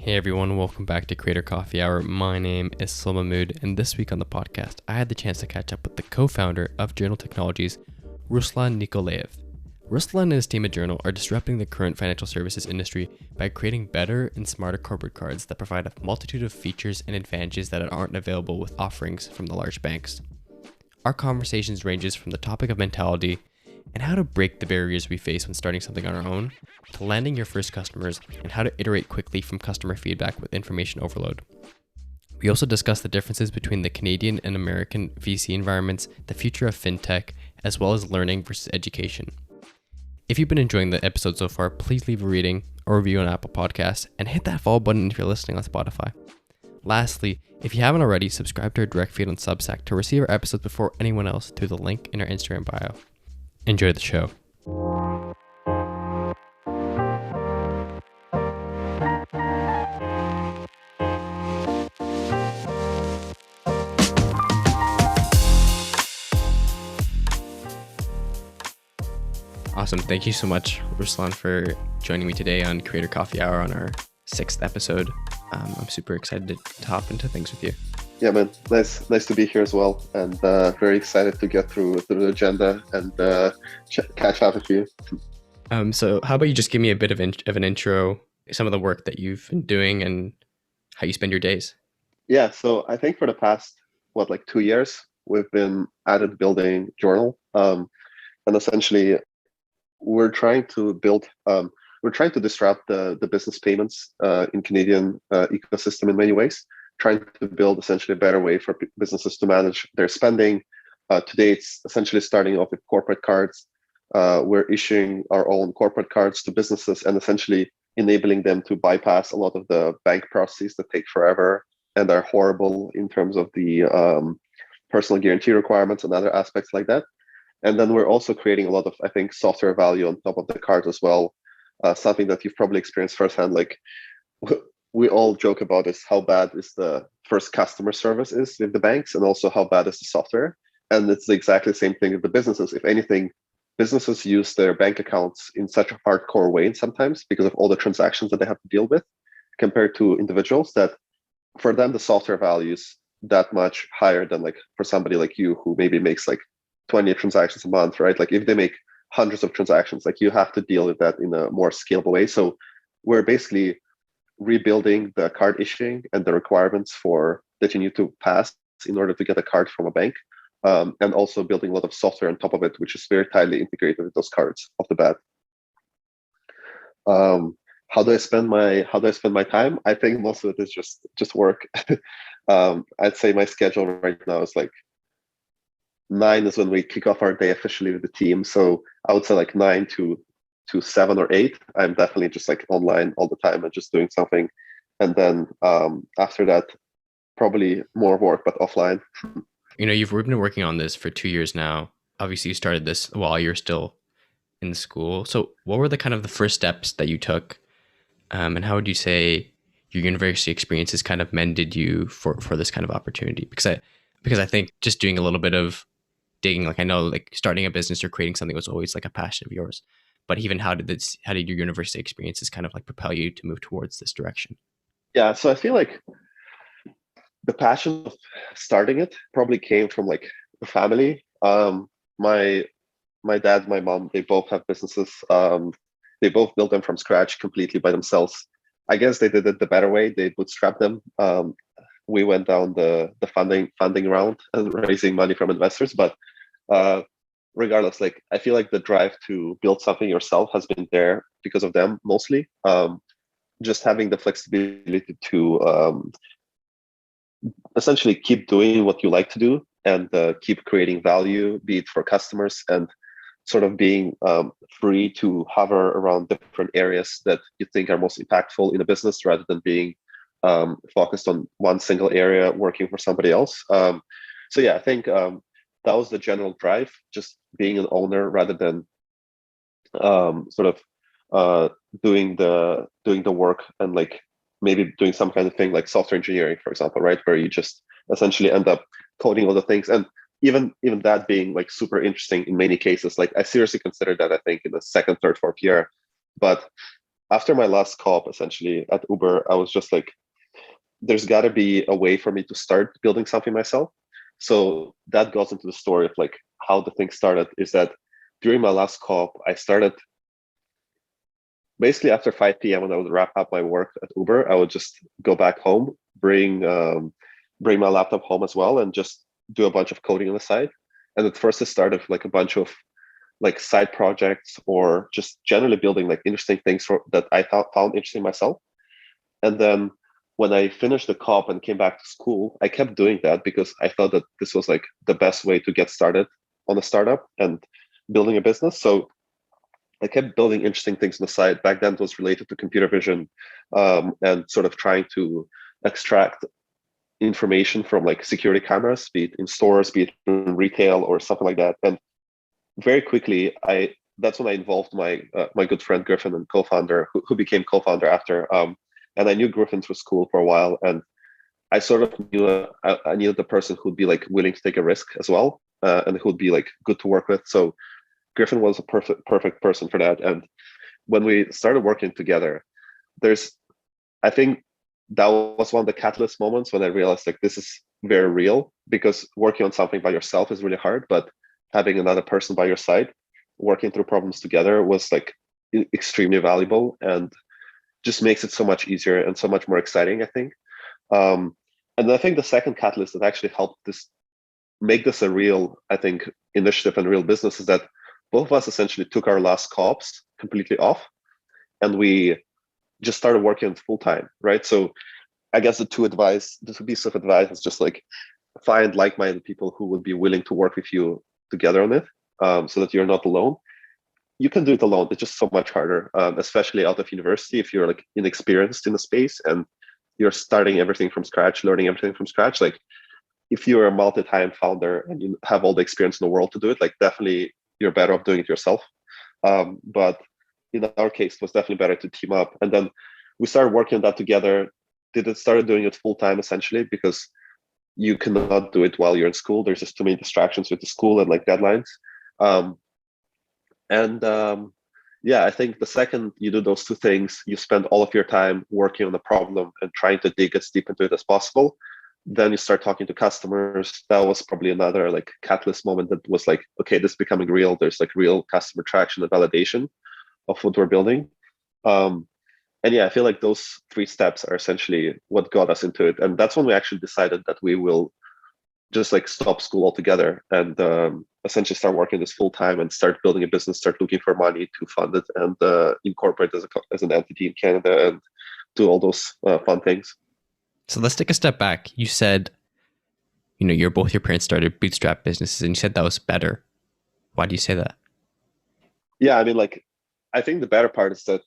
Hey everyone, welcome back to Creator Coffee Hour. My name is Sul Mahmood, and this week on the podcast, I had the chance to catch up with the co-founder of Journal Technologies, Ruslan Nikolaev. Ruslan and his team at Journal are disrupting the current financial services industry by creating better and smarter corporate cards that provide a multitude of features and advantages that aren't available with offerings from the large banks. Our conversations ranges from the topic of mentality and how to break the barriers we face when starting something on our own, to landing your first customers and how to iterate quickly from customer feedback with information overload. We also discuss the differences between the Canadian and American VC environments, the future of Fintech, as well as learning versus education. If you've been enjoying the episode so far, please leave a rating or review on Apple Podcasts and hit that follow button if you're listening on Spotify. Lastly, if you haven't already, subscribe to our direct feed on Substack to receive our episodes before anyone else through the link in our Instagram bio. Enjoy the show. Awesome. Thank you so much, Ruslan, for joining me today on Creator Coffee Hour on our 6th episode. I'm super excited to hop into things with you. Yeah, man. Nice to be here as well, and very excited to get through the agenda and catch up with you. So how about you just give me a bit of an intro, some of the work that you've been doing and how you spend your days? Yeah, so I think for the past 2 years we've been at it building Journal, and essentially we're trying to disrupt the business payments in Canadian ecosystem in many ways. Trying to build essentially a better way for businesses to manage their spending. Today, it's essentially starting off with corporate cards. We're issuing our own corporate cards to businesses and essentially enabling them to bypass a lot of the bank processes that take forever and are horrible in terms of the personal guarantee requirements and other aspects like that. And then we're also creating a lot of, I think, software value on top of the cards as well. Something that you've probably experienced firsthand, like we all joke about is how bad is the first customer service is with the banks, and also how bad is the software. And it's exactly the same thing with the businesses. If anything, businesses use their bank accounts in such a hardcore way sometimes because of all the transactions that they have to deal with compared to individuals, that for them, the software value is that much higher than like for somebody like you who maybe makes like 20 transactions a month, right? Like if they make hundreds of transactions, like you have to deal with that in a more scalable way. So we're basically rebuilding the card issuing and the requirements for that you need to pass in order to get a card from a bank, and also building a lot of software on top of it, which is very tightly integrated with those cards off the bat. How do I spend my time? I think most of it is just work. I'd say my schedule right now is like 9 is when we kick off our day officially with the team. So I would say like 9 to 7 or 8, I'm definitely just like online all the time and just doing something. And then after that, probably more work, but offline. You've been working on this for 2 years now. Obviously, you started this while you're still in school. So what were the kind of the first steps that you took? And how would you say your university experiences kind of mended you for this kind of opportunity? Because I think just doing a little bit of digging, like I know like starting a business or creating something was always like a passion of yours. But even how did your university experiences kind of like propel you to move towards this direction? Yeah, so I feel like the passion of starting it probably came from like the family. My dad, my mom, they both have businesses. They both built them from scratch completely by themselves. I guess they did it the better way. They bootstrapped them. We went down the funding round and raising money from investors, but regardless, like I feel like the drive to build something yourself has been there because of them mostly. Just having the flexibility to essentially keep doing what you like to do and keep creating value, be it for customers, and sort of being free to hover around different areas that you think are most impactful in a business rather than being focused on one single area working for somebody else. So yeah, I think that was the general drive, just being an owner rather than doing the work and like maybe doing some kind of thing like software engineering, for example, right? Where you just essentially end up coding all the things. And even that being like super interesting in many cases, like I seriously considered that, I think, in the second, third, fourth year. But after my last co-op, essentially at Uber, I was just like, there's got to be a way for me to start building something myself. So that goes into the story of like how the thing started. Is that during my last co-op, I started basically after 5 p.m. when I would wrap up my work at Uber, I would just go back home, bring my laptop home as well, and just do a bunch of coding on the side. And at first, it started like a bunch of like side projects or just generally building like interesting things that I found interesting myself. And then when I finished the co-op and came back to school, I kept doing that because I thought that this was like the best way to get started on a startup and building a business. So I kept building interesting things on the side. Back then, it was related to computer vision and sort of trying to extract information from like security cameras, be it in stores, be it in retail or something like that. And very quickly, that's when I involved my my good friend Griffin and co-founder, who became co-founder after. And I knew Griffin through school for a while, and I sort of knew I needed the person who'd be like willing to take a risk as well, and who'd be like good to work with. So Griffin was a perfect person for that. And when we started working together, I think that was one of the catalyst moments when I realized like this is very real, because working on something by yourself is really hard, but having another person by your side, working through problems together was like extremely valuable and just makes it so much easier and so much more exciting, I think. And I think the second catalyst that actually helped make this a real, I think, initiative and real business is that both of us essentially took our last co-ops completely off, and we just started working full time, right? So I guess the two piece of advice is just like find like-minded people who would be willing to work with you together on it, so that you're not alone. You can do it alone. It's just so much harder, especially out of university if you're like inexperienced in the space and you're starting everything from scratch, learning everything from scratch. Like if you're a multi-time founder and you have all the experience in the world to do it, like definitely you're better off doing it yourself. But in our case, it was definitely better to team up. And then we started working on that together. Started doing it full time essentially, because you cannot do it while you're in school. There's just too many distractions with the school and like deadlines. Yeah, I think the second you do those two things, you spend all of your time working on the problem and trying to dig as deep into it as possible. Then you start talking to customers. That was probably another like catalyst moment that was like, okay, this is becoming real. There's like real customer traction and validation of what we're building. And yeah, I feel like those three steps are essentially what got us into it. And that's when we actually decided that we will just like stop school altogether and essentially start working this full time and start building a business, start looking for money to fund it, and incorporate as an entity in Canada and do all those fun things. So let's take a step back. You said, your parents started bootstrap businesses, and you said that was better. Why do you say that? Yeah, I mean, like, I think the better part is that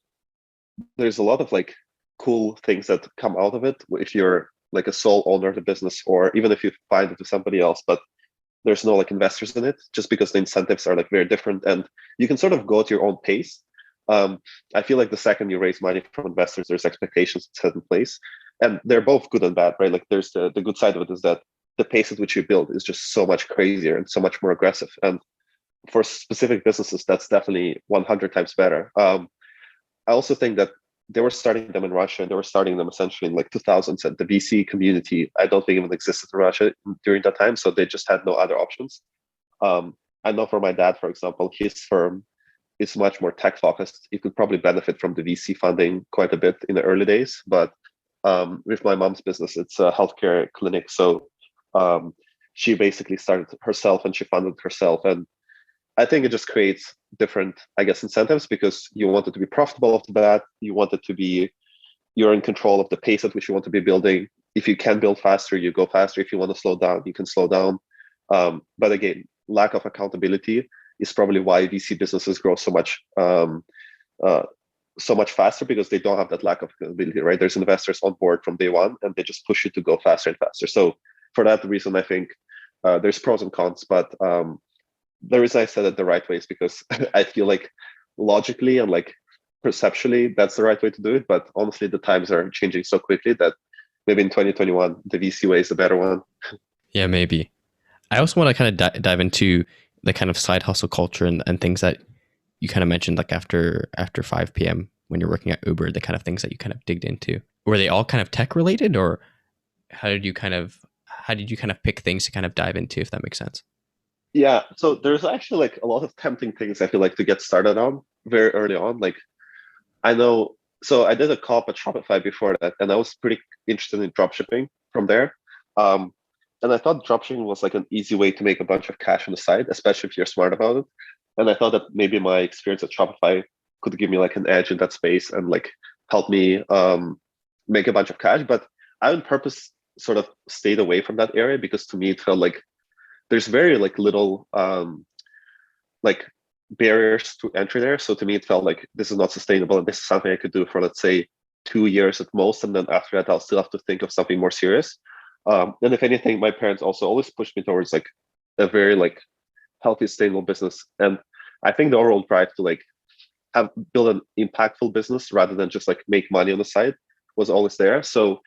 there's a lot of like cool things that come out of it if you're like a sole owner of the business, or even if you find it to somebody else, but there's no like investors in it, just because the incentives are like very different and you can sort of go at your own pace. I feel like the second you raise money from investors, there's expectations set in place, and they're both good and bad, right? Like there's the good side of it is that the pace at which you build is just so much crazier and so much more aggressive. And for specific businesses, that's definitely 100 times better. I also think that they were starting them in Russia, and they were starting them essentially in like 2000s, and the VC community, I don't think even existed in Russia during that time. So they just had no other options. I know for my dad, for example, his firm is much more tech focused. It could probably benefit from the VC funding quite a bit in the early days. But with my mom's business, it's a healthcare clinic. So she basically started herself and she funded herself. And I think it just creates different, I guess, incentives, because you want it to be profitable off the bat. You want it to be, you're in control of the pace at which you want to be building. If you can build faster, you go faster. If you want to slow down, you can slow down. But again, lack of accountability is probably why VC businesses grow so much faster, because they don't have that lack of accountability, right? There's investors on board from day one, and they just push you to go faster and faster. So for that reason, I think there's pros and cons, but the reason I said it the right way is because I feel like logically and like perceptually, that's the right way to do it. But honestly, the times are changing so quickly that maybe in 2021, the VC way is the better one. Yeah, maybe. I also want to kind of dive into the kind of side hustle culture and things that you kind of mentioned, like after 5 p.m. when you're working at Uber, the kind of things that you kind of digged into? Were they all kind of tech related, or how did you kind of pick things to kind of dive into, if that makes sense? Yeah, so there's actually like a lot of tempting things I feel like to get started on very early on. Like I know, so I did a co-op at Shopify before that, and I was pretty interested in dropshipping from there. Um, and I thought dropshipping was like an easy way to make a bunch of cash on the side, especially if you're smart about it. And I thought that maybe my experience at Shopify could give me like an edge in that space and like help me make a bunch of cash. But I on purpose sort of stayed away from that area because to me it felt like there's very like little like barriers to entry there. So to me, it felt like this is not sustainable, and this is something I could do for, let's say, 2 years at most, and then after that, I'll still have to think of something more serious. And if anything, my parents also always pushed me towards like a very like healthy, sustainable business, and I think the overall drive to like have build an impactful business rather than just like make money on the side was always there. So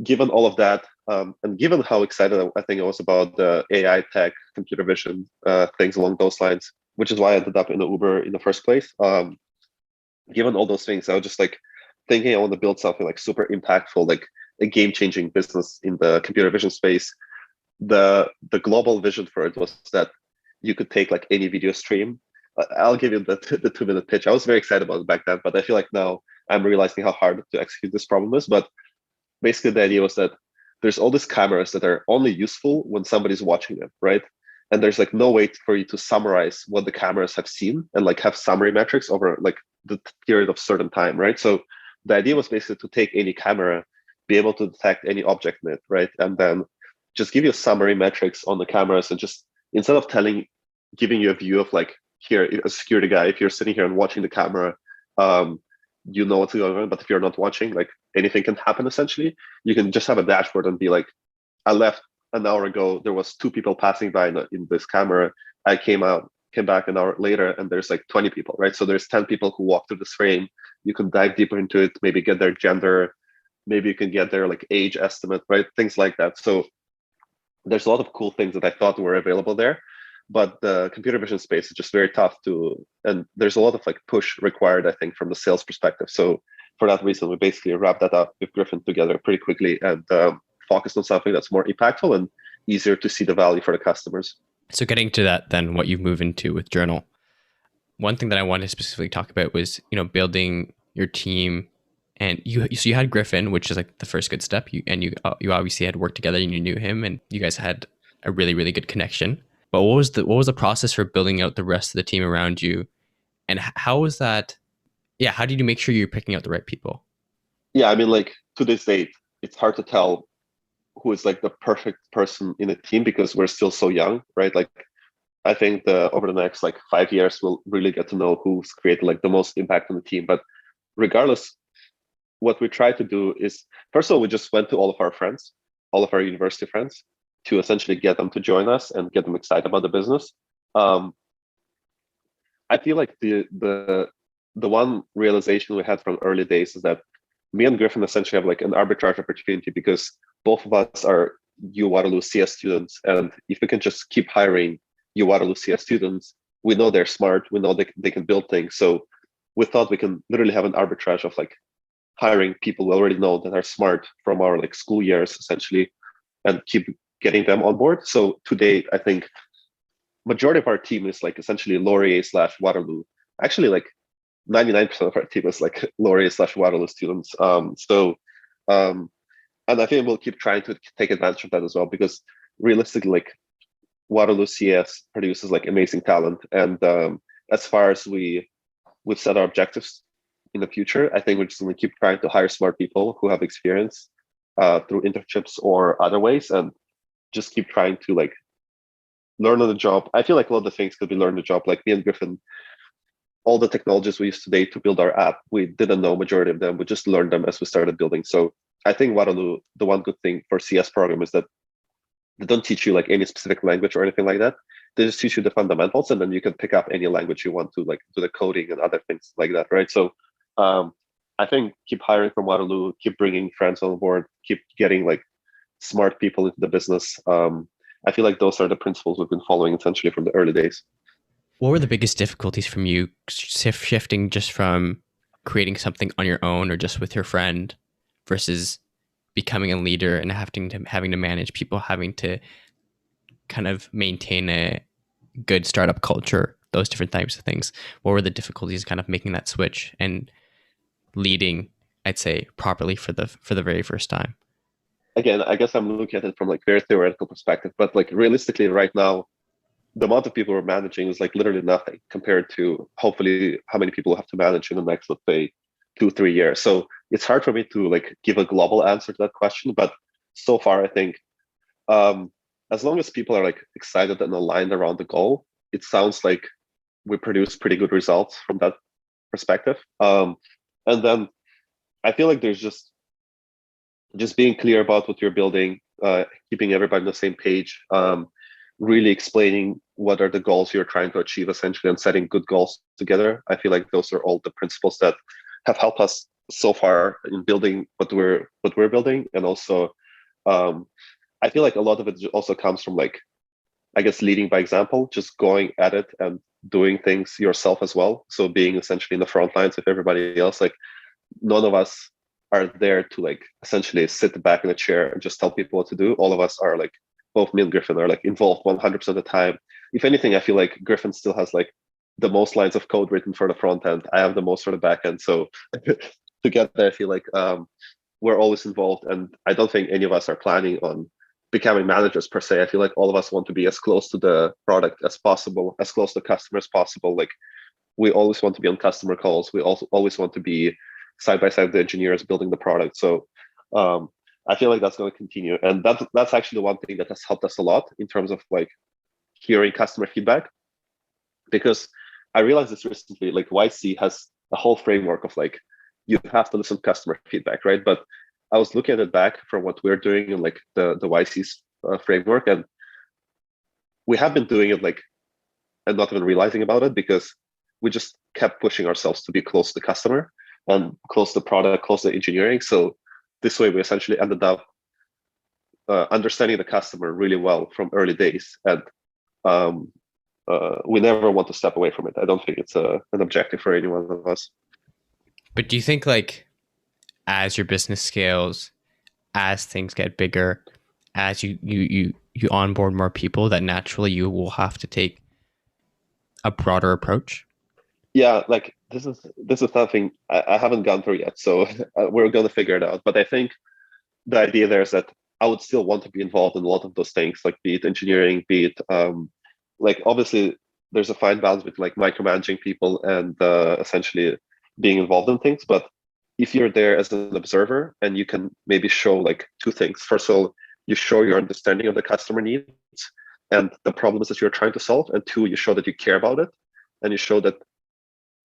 given all of that, and given how excited I think I was about the AI tech, computer vision, things along those lines, which is why I ended up in Uber in the first place. Given all those things, I was just like thinking I want to build something like super impactful, like a game-changing business in the computer vision space. The global vision for it was that you could take like any video stream. I'll give you the 2-minute pitch. I was very excited about it back then, but I feel like now I'm realizing how hard to execute this problem is. But basically the idea was that there's all these cameras that are only useful when somebody's watching them, right? And there's like no way for you to summarize what the cameras have seen and like have summary metrics over like the period of certain time, right? So the idea was basically to take any camera, be able to detect any object in it, right? And then just give you summary metrics on the cameras, and just instead of giving you a view of like, here, a security guy, if you're sitting here and watching the camera, you know what's going on. But if you're not watching, like anything can happen essentially. You can just have a dashboard and be like, I left an hour ago, there was 2 people passing by in this camera. I came back an hour later, and there's like 20 people, right? So there's 10 people who walk through this frame. You can dive deeper into it, maybe get their gender, maybe you can get their like age estimate, right? Things like that. So there's a lot of cool things that I thought were available there. But the computer vision space is just very tough and there's a lot of like push required, I think, from the sales perspective. So for that reason, we basically wrapped that up with Griffin together pretty quickly and focused on something that's more impactful and easier to see the value for the customers. So getting to that, then what you've moved into with Journal, one thing that I wanted to specifically talk about was, building your team. And you had Griffin, which is like the first good step. You obviously had worked together and you knew him, and you guys had a really, really good connection. But what was the process for building out the rest of the team around you, and how was that? Yeah, how did you make sure you're picking out the right people? Yeah, I mean, like to this date, it's hard to tell who is like the perfect person in a team because we're still so young, right? Like I think over the next like 5 years, we'll really get to know who's created like the most impact on the team. But regardless, what we try to do is, first of all, we just went to all of our friends, all of our university friends, to essentially get them to join us and get them excited about the business. I feel like the one realization we had from early days is that me and Griffin essentially have like an arbitrage opportunity because both of us are UWaterloo CS students, and if we can just keep hiring UWaterloo CS students, we know they're smart, we know they can build things. So we thought we can literally have an arbitrage of like hiring people we already know that are smart from our like school years essentially, and keep getting them on board. So today, I think majority of our team is like essentially Laurier/Waterloo. Actually, like 99% of our team is like Laurier/Waterloo students. And I think we'll keep trying to take advantage of that as well, because realistically, like Waterloo CS produces like amazing talent. And as far as we've set our objectives in the future, I think we're just going to keep trying to hire smart people who have experience through internships or other ways, and just keep trying to like learn on the job. I feel like a lot of the things could be learned on the job. Like me and Griffin, all the technologies we use today to build our app, we didn't know majority of them. We just learned them as we started building. So I think Waterloo, the one good thing for CS program is that they don't teach you like any specific language or anything like that. They just teach you the fundamentals, and then you can pick up any language you want to, like do the coding and other things like that, right? So I think keep hiring from Waterloo, keep bringing friends on board, keep getting like smart people into the business. I feel like those are the principles we've been following essentially from the early days. What were the biggest difficulties from you shifting just from creating something on your own or just with your friend versus becoming a leader and having to manage people, having to kind of maintain a good startup culture, those different types of things? What were the difficulties kind of making that switch and leading, I'd say, properly for the very first time? Again, I guess I'm looking at it from like very theoretical perspective, but like realistically right now, the amount of people we're managing is like literally nothing compared to hopefully how many people we'll have to manage in the next, let's say, 2-3 years. So it's hard for me to like give a global answer to that question. But so far, I think as long as people are like excited and aligned around the goal, it sounds like we produce pretty good results from that perspective. And then I feel like there's just being clear about what you're building, keeping everybody on the same page, really explaining what are the goals you're trying to achieve essentially, and setting good goals together. I feel like those are all the principles that have helped us so far in building what we're building. And also I feel like a lot of it also comes from like, I guess, leading by example, just going at it and doing things yourself as well. So being essentially in the front lines with everybody else. Like none of us are there to like essentially sit back in a chair and just tell people what to do. All of us are like, both me and Griffin are like involved 100% of the time. If anything, I feel like Griffin still has like the most lines of code written for the front end. I have the most for the back end. So together, I feel like we're always involved. And I don't think any of us are planning on becoming managers per se. I feel like all of us want to be as close to the product as possible, as close to the customer as possible. Like we always want to be on customer calls. We also always want to be side by side with the engineers building the product. So I feel like that's going to continue. And that's actually the one thing that has helped us a lot in terms of like hearing customer feedback. Because I realized this recently, like YC has a whole framework of like, you have to listen to customer feedback, right? But I was looking at it back from what we're doing in like the YC's framework, and we have been doing it like, and not even realizing about it, because we just kept pushing ourselves to be close to the customer and close to the product, close to engineering. So this way we essentially ended up understanding the customer really well from early days. And we never want to step away from it. I don't think it's an objective for any one of us. But do you think like as your business scales, as things get bigger, as you onboard more people, that naturally you will have to take a broader approach? Yeah, like this is something I haven't gone through yet, so we're going to figure it out. But I think the idea there is that I would still want to be involved in a lot of those things, like be it engineering, be it like obviously there's a fine balance between like micromanaging people and essentially being involved in things. But if you're there as an observer and you can maybe show like two things. First of all, you show your understanding of the customer needs and the problems that you're trying to solve. And two, you show that you care about it and you show that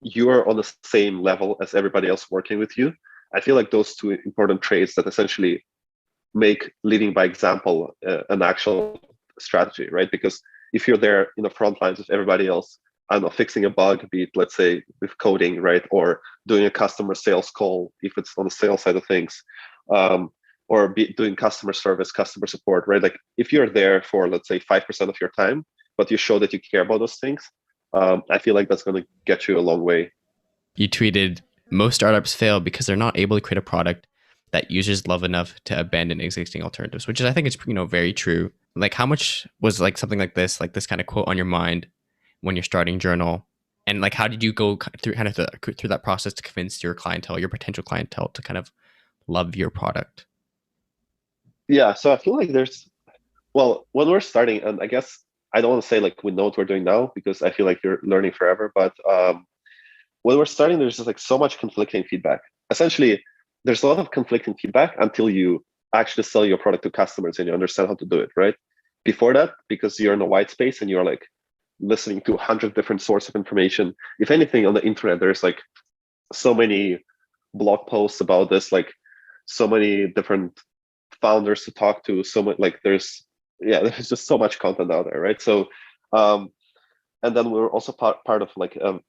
you're on the same level as everybody else working with you. I feel like those two important traits that essentially make leading by example an actual strategy, right? Because if you're there in the front lines with everybody else, I don't know, fixing a bug, be it, let's say, with coding, right? Or doing a customer sales call, if it's on the sales side of things, or doing customer service, customer support, right? Like if you're there for, let's say, 5% of your time, but you show that you care about those things, I feel like that's going to get you a long way. You tweeted, most startups fail because they're not able to create a product that users love enough to abandon existing alternatives, which is, I think it's, very true. Like how much was like something like this kind of quote on your mind when you're starting Journal? And like, how did you go through through that process to convince your clientele, your potential clientele, to kind of love your product? Yeah, so I feel like well, when we're starting, and I guess I don't want to say like we know what we're doing now because I feel like you're learning forever, but when we're starting, there's just like so much conflicting feedback. Essentially, there's a lot of conflicting feedback until you actually sell your product to customers and you understand how to do it, right? Before that, because you're in a white space and you're like listening to 100 different sources of information. If anything, on the internet, there's like so many blog posts about this, like so many different founders to talk to, so much, like there's just so much content out there, right? So and then we're also part of like a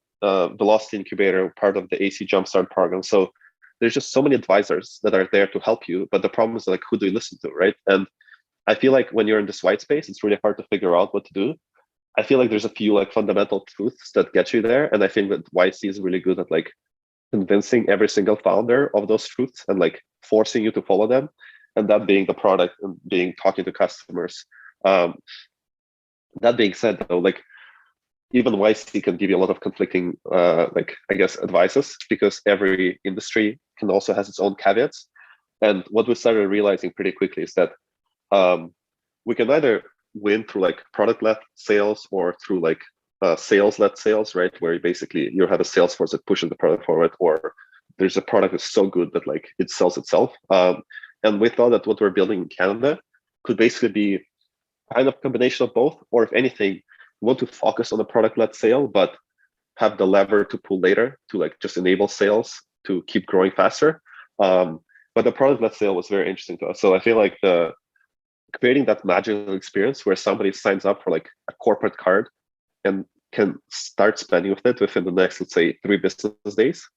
velocity incubator, part of the AC Jumpstart program. So there's just so many advisors that are there to help you, but the problem is like, who do you listen to, right? And I feel like when you're in this white space, it's really hard to figure out what to do. I feel like there's a few like fundamental truths that get you there, and I think that YC is really good at like convincing every single founder of those truths and like forcing you to follow them, and that being the product and being talking to customers. Um, that being said, though, like even YC can give you a lot of conflicting, like I guess, advices, because every industry can also has its own caveats. And what we started realizing pretty quickly is that we can either win through like product-led sales or through like sales-led sales, right? Where you have a sales force that pushes the product forward, or there's a product that's so good that like it sells itself. And we thought that what we're building in Canada could basically be kind of combination of both, or if anything, we want to focus on the product-led sale, but have the lever to pull later to like just enable sales to keep growing faster. But the product-led sale was very interesting to us. So I feel like creating that magical experience where somebody signs up for like a corporate card and can start spending with it within the next, let's say, 3 business days,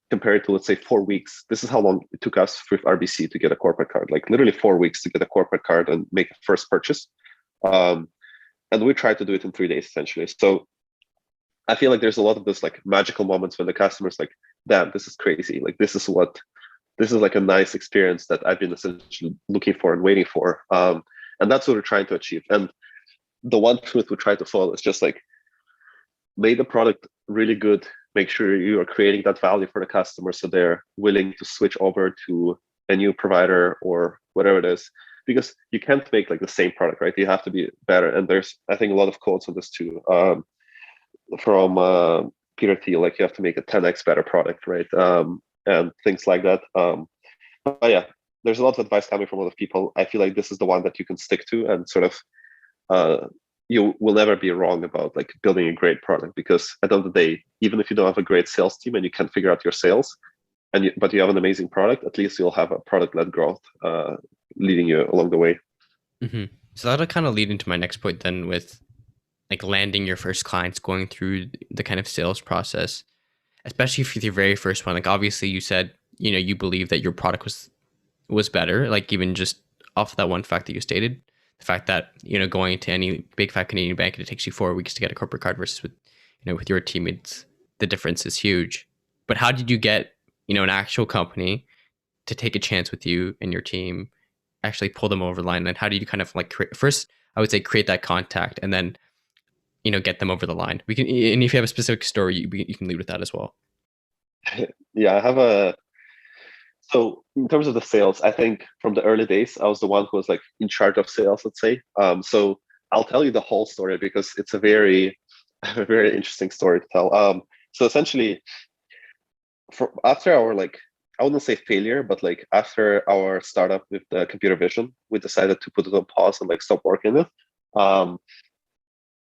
compared to, let's say, 4 weeks. This is how long it took us with RBC to get a corporate card, like literally 4 weeks to get a corporate card and make a first purchase. And we tried to do it in 3 days, essentially. So I feel like there's a lot of this like magical moments when the customer's like, damn, this is crazy. Like, this is like a nice experience that I've been essentially looking for and waiting for. And that's what we're trying to achieve. And the one truth we try to follow is just like, make the product really good. Make sure you are creating that value for the customer so they're willing to switch over to a new provider or whatever it is. Because you can't make like the same product, right? You have to be better. And there's, I think, a lot of quotes on this too, from Peter Thiel, like you have to make a 10x better product, right? And things like that. But yeah, there's a lot of advice coming from a lot of people. I feel like this is the one that you can stick to, and sort of you will never be wrong about like building a great product, because at the end of the day, even if you don't have a great sales team and you can't figure out your sales, but you have an amazing product, at least you'll have a product-led growth leading you along the way. Mm-hmm. So that'll kind of lead into my next point then, with like landing your first clients, going through the kind of sales process, especially for your very first one. Like obviously you said, you believe that your product was better, like even just off of that one fact that you stated, the fact that, going to any big fat Canadian bank and it takes you 4 weeks to get a corporate card versus with your teammates, the difference is huge. But how did you get, an actual company to take a chance with you and your team, actually pull them over the line? And how do you kind of like first, I would say, create that contact and then, get them over the line? We can, and if you have a specific story, you can lead with that as well. Yeah, so in terms of the sales, I think from the early days, I was the one who was like in charge of sales, let's say. So I'll tell you the whole story because it's a very, a very interesting story to tell. So essentially, after our I wouldn't say failure, but like after our startup with the computer vision, we decided to put it on pause and like stop working on it.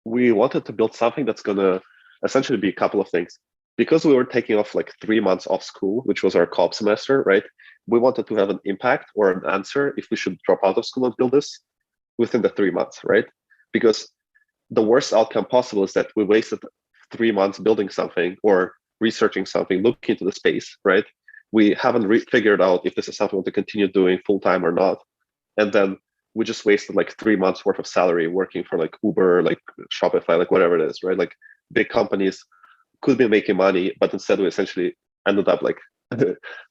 We wanted to build something that's gonna essentially be a couple of things. Because we were taking off like 3 months off school, which was our co-op semester, right? We wanted to have an impact or an answer if we should drop out of school and build this within the 3 months, right? Because the worst outcome possible is that we wasted 3 months building something or researching something, looking into the space, right? We haven't figured out if this is something we want to continue doing full time or not. And then we just wasted like 3 months worth of salary working for like Uber, like Shopify, like whatever it is, right? Like big companies could be making money, but instead we essentially ended up like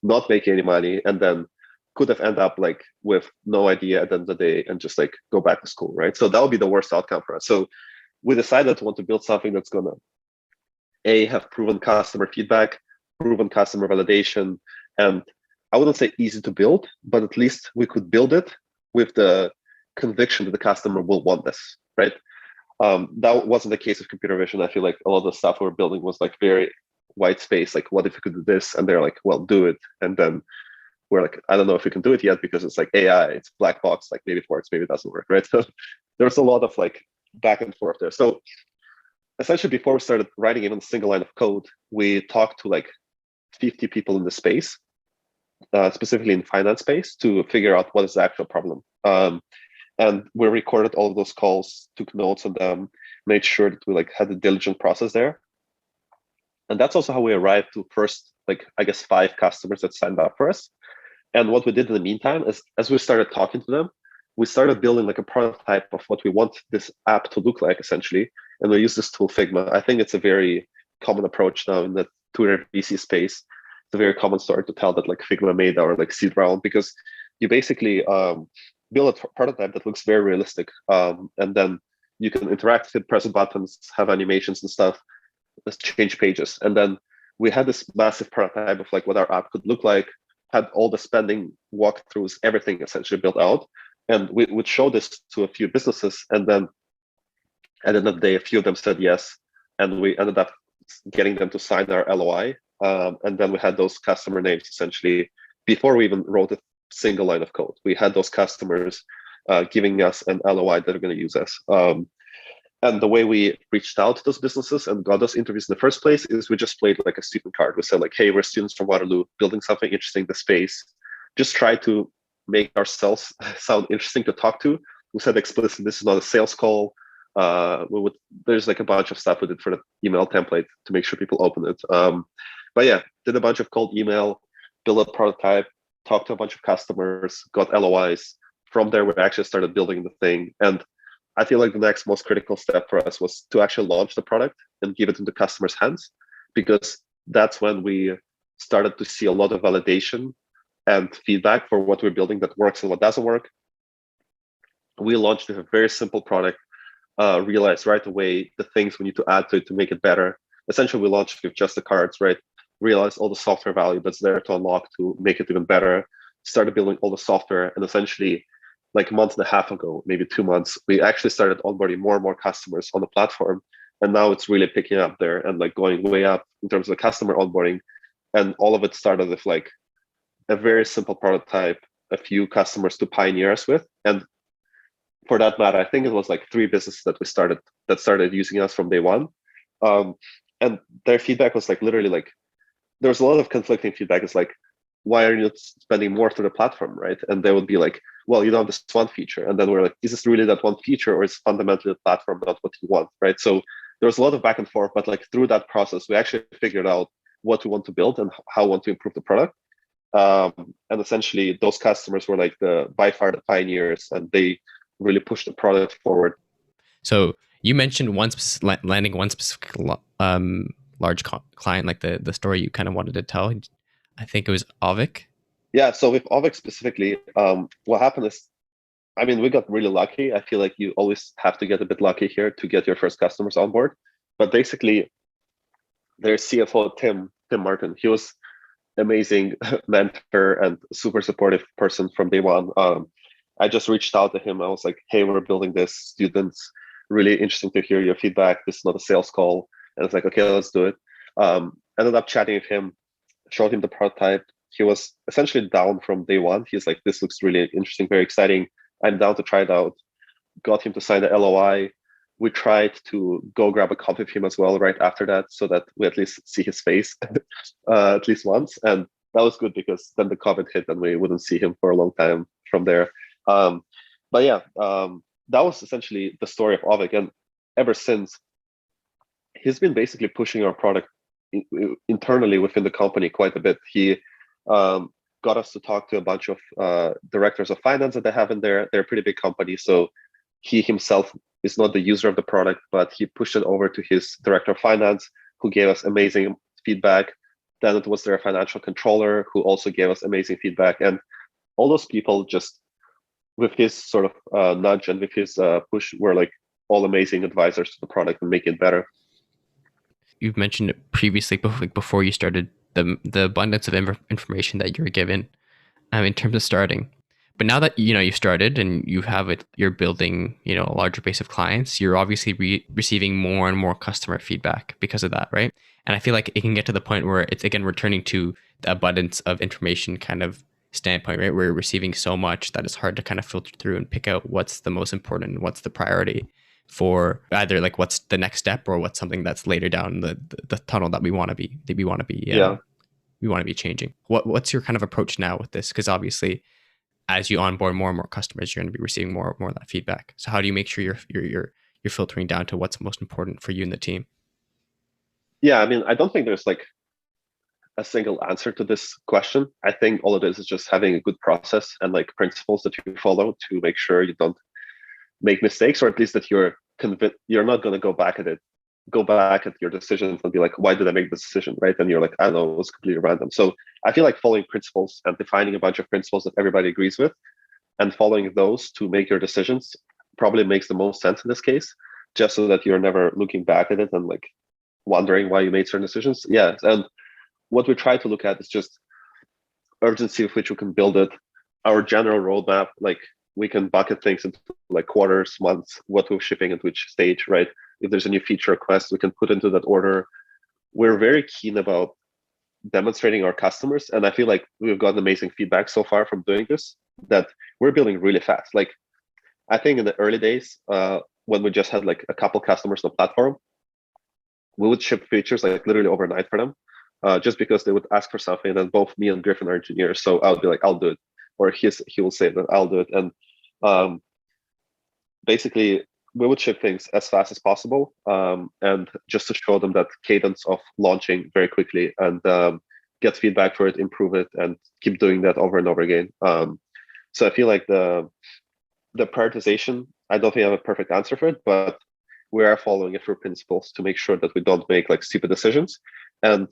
not making any money, and then could have ended up like with no idea at the end of the day and just like go back to school, right? So that would be the worst outcome for us. So we decided to want to build something that's gonna have proven customer feedback, proven customer validation, and I wouldn't say easy to build, but at least we could build it with the conviction that the customer will want this, right? That wasn't the case with computer vision. I feel like a lot of the stuff we were building was like very white space. Like, what if we could do this? And they're like, well, do it. And then we're like, I don't know if we can do it yet because it's like AI, it's black box. Like maybe it works, maybe it doesn't work, right? So there's a lot of like back and forth there. So essentially, before we started writing even a single line of code, we talked to like 50 people in the space, specifically in finance space, to figure out what is the actual problem. And we recorded all of those calls, took notes on them, made sure that we like had a diligent process there. And that's also how we arrived to first, like, I guess 5 customers that signed up for us. And what we did in the meantime is, as we started talking to them, we started building like a prototype of what we want this app to look like, essentially. And we use this tool Figma. I think it's a very common approach now in the Twitter VC space. a very common story to tell that like Figma made our like seed round, because you basically build a prototype that looks very realistic, and then you can interact with it, press buttons, have animations and stuff, just change pages. And then we had this massive prototype of like what our app could look like, had all the spending walkthroughs, everything essentially built out. And we would show this to a few businesses, and then at the end of the day, a few of them said yes, and we ended up getting them to sign our LOI. And then we had those customer names essentially before we even wrote a single line of code. We had those customers giving us an LOI that are going to use us. And the way we reached out to those businesses and got those interviews in the first place is we just played like a student card. We said like, hey, we're students from Waterloo, building something interesting in the space. Just try to make ourselves sound interesting to talk to. We said explicitly, this is not a sales call. There's like a bunch of stuff we did for the email template to make sure people open it. But yeah, did a bunch of cold email, build a prototype, talked to a bunch of customers, got LOIs. From there, we actually started building the thing. And I feel like the next most critical step for us was to actually launch the product and give it into customers' hands, because that's when we started to see a lot of validation and feedback for what we're building that works and what doesn't work. We launched with a very simple product, realized right away the things we need to add to it to make it better. Essentially, we launched with just the cards, right? Realized all the software value that's there to unlock to make it even better, started building all the software, and essentially like a month and a half ago, maybe 2 months, we actually started onboarding more and more customers on the platform. And now it's really picking up there and like going way up in terms of the customer onboarding. And all of it started with like a very simple prototype, a few customers to pioneer us with. And for that matter, I think it was like 3 businesses that started using us from day one. And their feedback was like literally like, there was a lot of conflicting feedback. It's like, why are you not spending more through the platform, right? And they would be like, well, you don't have this one feature. And then we're like, is this really that one feature, or is fundamentally the platform not what you want, right? So there was a lot of back and forth, but like through that process, we actually figured out what we want to build and how we want to improve the product. And essentially, those customers were like by far the pioneers, and they really pushed the product forward. So you mentioned landing one specific large client, like the story you kind of wanted to tell. I think it was Avik. Yeah, so with Avik specifically, what happened is, I mean, we got really lucky. I feel like you always have to get a bit lucky here to get your first customers on board. But basically, their CFO, Tim Martin, he was amazing mentor and super supportive person from day one. I just reached out to him. I was like, hey, we're building this, students, really interesting to hear your feedback. This is not a sales call. And it's like, okay, let's do it. Ended up chatting with him, showed him the prototype. He was essentially down from day one. He's like, this looks really interesting, very exciting. I'm down to try it out. Got him to sign the LOI. We tried to go grab a coffee with him as well right after that, so that we at least see his face at least once. And that was good, because then the COVID hit and we wouldn't see him for a long time from there. But yeah, that was essentially the story of Avik. And ever since, he's been basically pushing our product internally within the company quite a bit. He got us to talk to a bunch of directors of finance that they have in there. They're a pretty big company, so he himself is not the user of the product, but he pushed it over to his director of finance, who gave us amazing feedback. Then it was their financial controller, who also gave us amazing feedback. And all those people, just with his sort of nudge and with his push, were like all amazing advisors to the product and make it better. You've mentioned it previously, before you started, the abundance of information that you're given in terms of starting. But now that you've started and you have it, you're building a larger base of clients. You're obviously receiving more and more customer feedback because of that, right? And I feel like it can get to the point where it's again returning to the abundance of information kind of standpoint, right? We're receiving so much that it's hard to kind of filter through and pick out what's the most important and what's the priority for either like what's the next step or what's something that's later down the tunnel that we want to be changing. What's your kind of approach now with this? Because obviously, as you onboard more and more customers, you're going to be receiving more and more of that feedback. So how do you make sure you're filtering down to what's most important for you and the team? Yeah, I mean, I don't think there's like a single answer to this question. I think all it is just having a good process and like principles that you follow to make sure you don't make mistakes, or at least that you're convinced you're not going to go back at it go back at your decisions and be like, why did I make this decision, right? And you're like, I don't know, it was completely random. So I feel like following principles and defining a bunch of principles that everybody agrees with and following those to make your decisions probably makes the most sense in this case, just so that you're never looking back at it and like wondering why you made certain decisions. Yeah. And what we try to look at is just urgency with which we can build it, our general roadmap, like we can bucket things into like quarters, months, what we're shipping at which stage, right? If there's a new feature request, we can put into that order. We're very keen about demonstrating our customers, and I feel like we've gotten amazing feedback so far from doing this, that we're building really fast. Like I think in the early days, when we just had like a couple customers on the platform, we would ship features like literally overnight for them, just because they would ask for something, and then both me and Griffin are engineers, so I would be like, I'll do it, or he will say that I'll do it, and basically we would ship things as fast as possible, and just to show them that cadence of launching very quickly and get feedback for it, improve it, and keep doing that over and over again. So I feel like the prioritization, I don't think I have a perfect answer for it, but we are following a few principles to make sure that we don't make like stupid decisions. And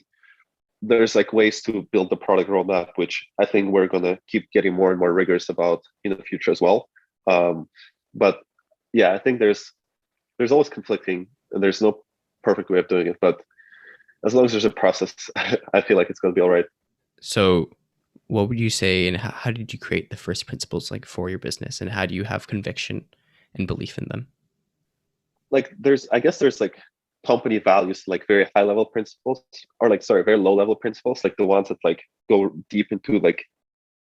there's like ways to build the product roadmap, which I think we're gonna keep getting more and more rigorous about in the future as well. But yeah, I think there's always conflicting, and there's no perfect way of doing it. But as long as there's a process, I feel like it's gonna be all right. So what would you say, and how did you create the first principles like for your business, and how do you have conviction and belief in them? Like I guess there's like company values, like very high level principles, or like, sorry, very low level principles, like the ones that like go deep into like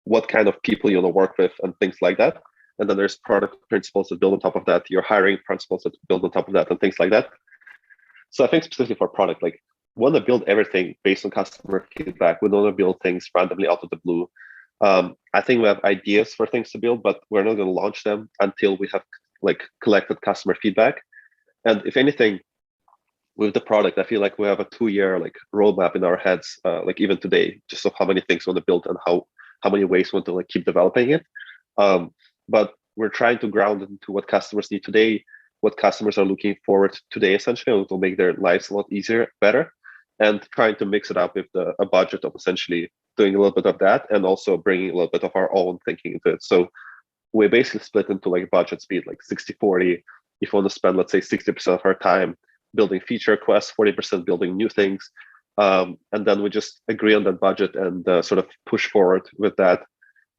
what kind of people you want to work with and things like that. And then there's product principles that build on top of that, your hiring principles that build on top of that, and things like that. So I think specifically for product, like we want to build everything based on customer feedback. We don't want to build things randomly out of the blue. I think we have ideas for things to build, but we're not going to launch them until we have like collected customer feedback. And if anything, with the product, I feel like we have a 2-year like roadmap in our heads, like even today, just of how many things we want to build and how many ways we want to like keep developing it. But we're trying to ground it into what customers need today, what customers are looking forward to today, essentially, and will make their lives a lot easier, better, and trying to mix it up with a budget of essentially doing a little bit of that and also bringing a little bit of our own thinking into it. So we basically split into like budget speed, like 60-40. If we want to spend, let's say, 60% of our time building feature requests, 40% building new things, and then we just agree on that budget and sort of push forward with that,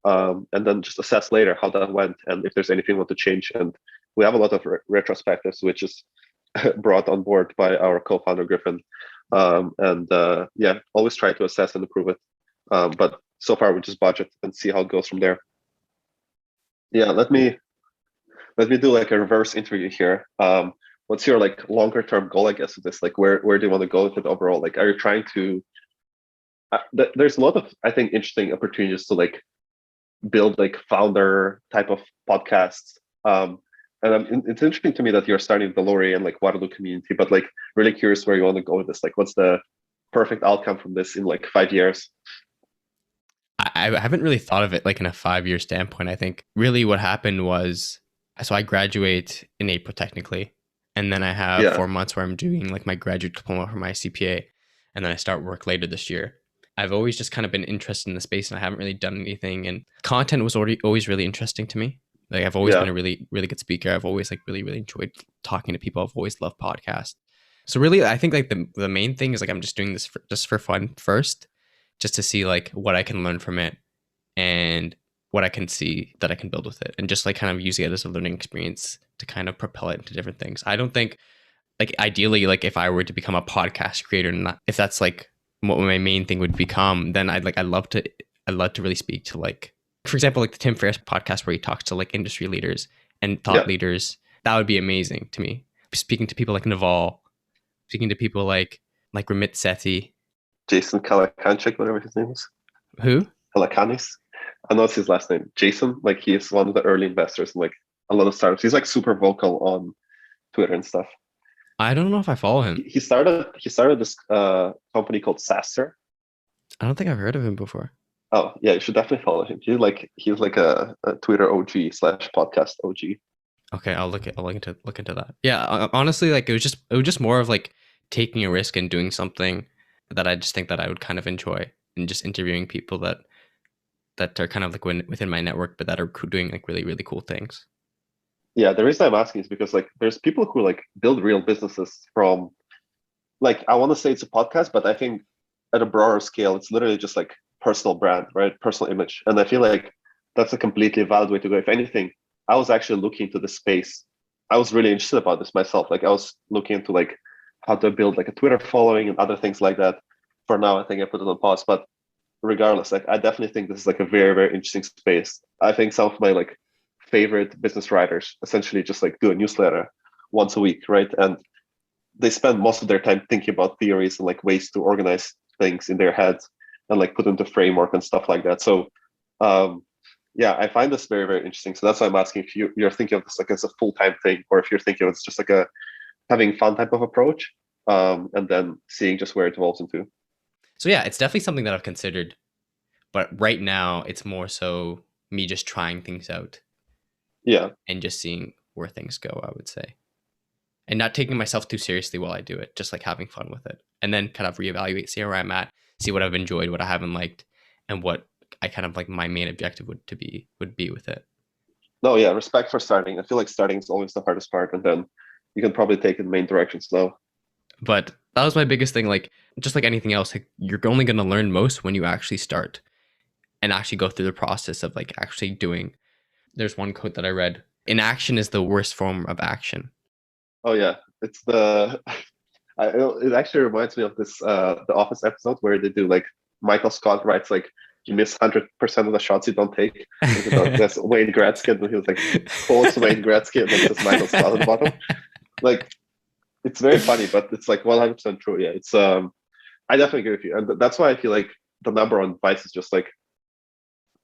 and then just assess later how that went and if there's anything we want to change. And we have a lot of retrospectives, which is brought on board by our co-founder Griffin, and yeah, always try to assess and improve it. But so far we just budget and see how it goes from there. Yeah, let me do like a reverse interview here. What's your like longer term goal, I guess, with this? Like where do you want to go with it overall? Like, are you trying to there's a lot of, I think, interesting opportunities to like build like founder type of podcasts. And it's interesting to me that you're starting the Laurier and like Waterloo community, but like really curious where you want to go with this. Like what's the perfect outcome from this in like 5 years? I haven't really thought of it like in a 5-year standpoint. I think really what happened was, so I graduate in April technically, and then I have 4 months where I'm doing like my graduate diploma for my CPA, and then I start work later this year. I've always just kind of been interested in the space, and I haven't really done anything. And content was always really interesting to me. Like I've always been a really, really good speaker. I've always like really, really enjoyed talking to people. I've always loved podcasts. So really, I think like the main thing is like I'm just doing this just for fun first, just to see like what I can learn from it and what I can see that I can build with it, and just like kind of using it as a learning experience to kind of propel it into different things. I don't think like ideally, like if I were to become a podcast creator, and if that's like what my main thing would become, then I'd love to really speak to, like, for example, like the Tim Ferriss podcast where he talks to like industry leaders and thought leaders. That would be amazing to me. Speaking to people like Naval, speaking to people like Ramit Sethi, Jason Kalakanchik, whatever his name is. Who? Kalakanis. I know it's his last name. Jason, like he is one of the early investors in like a lot of startups. He's like super vocal on Twitter and stuff. I don't know if I follow him. He started this company called Saster. I don't think I've heard of him before. Oh yeah, you should definitely follow him. He's like a Twitter OG / podcast OG. Okay, I'll look into that. Yeah, honestly, like it was just more of like taking a risk and doing something that I just think that I would kind of enjoy, and just interviewing people that are kind of like within my network, but that are doing like really, really cool things. Yeah, the reason I'm asking is because like there's people who like build real businesses from, like, I want to say it's a podcast, but I think at a broader scale, it's literally just like personal brand, right? Personal image. And I feel like that's a completely valid way to go. If anything, I was actually looking into the space. I was really interested about this myself. Like I was looking into like how to build like a Twitter following and other things like that. For now, I think I put it on pause. But regardless, like I definitely think this is like a very, very interesting space. I think some of my like favorite business writers essentially just like do a newsletter once a week, right? And they spend most of their time thinking about theories and like ways to organize things in their heads and like put into framework and stuff like that. So yeah, I find this very, very interesting. So that's why I'm asking if you're thinking of this like as a full-time thing, or if you're thinking of it's just like a having fun type of approach, and then seeing just where it evolves into. So yeah, it's definitely something that I've considered, but right now it's more so me just trying things out. Yeah. And just seeing where things go, I would say. And not taking myself too seriously while I do it, just like having fun with it. And then kind of reevaluate, see where I'm at, see what I've enjoyed, what I haven't liked, and what I kind of like my main objective would be with it. No, yeah, respect for starting. I feel like starting is always the hardest part, and then you can probably take it in main directions now. But that was my biggest thing. Like, just like anything else, like, you're only going to learn most when you actually start and actually go through the process of like actually doing. There's one quote that I read: "Inaction is the worst form of action." Oh yeah, it's the. It actually reminds me of this the Office episode where they do like Michael Scott writes like you miss 100% of the shots you don't take. That's Wayne Gretzky, and he was like quotes Wayne Gretzky, and then just Michael Scott at the bottom. Like it's very funny, but it's like 100% true. Yeah, it's I definitely agree with you, and that's why I feel like the number one advice is just like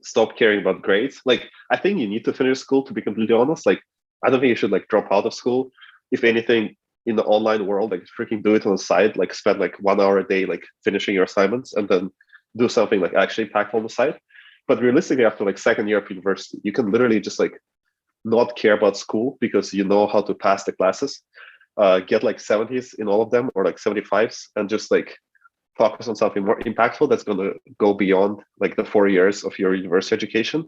stop caring about grades. Like I think you need to finish school, to be completely honest. Like I don't think you should like drop out of school. If anything, in the online world, like freaking do it on the side, like spend like 1 hour a day like finishing your assignments, and then do something like actually impactful on the side. But realistically, after like second year of university, you can literally just like not care about school because you know how to pass the classes, get like 70s in all of them, or like 75s, and just like focus on something more impactful that's going to go beyond like the 4 years of your university education,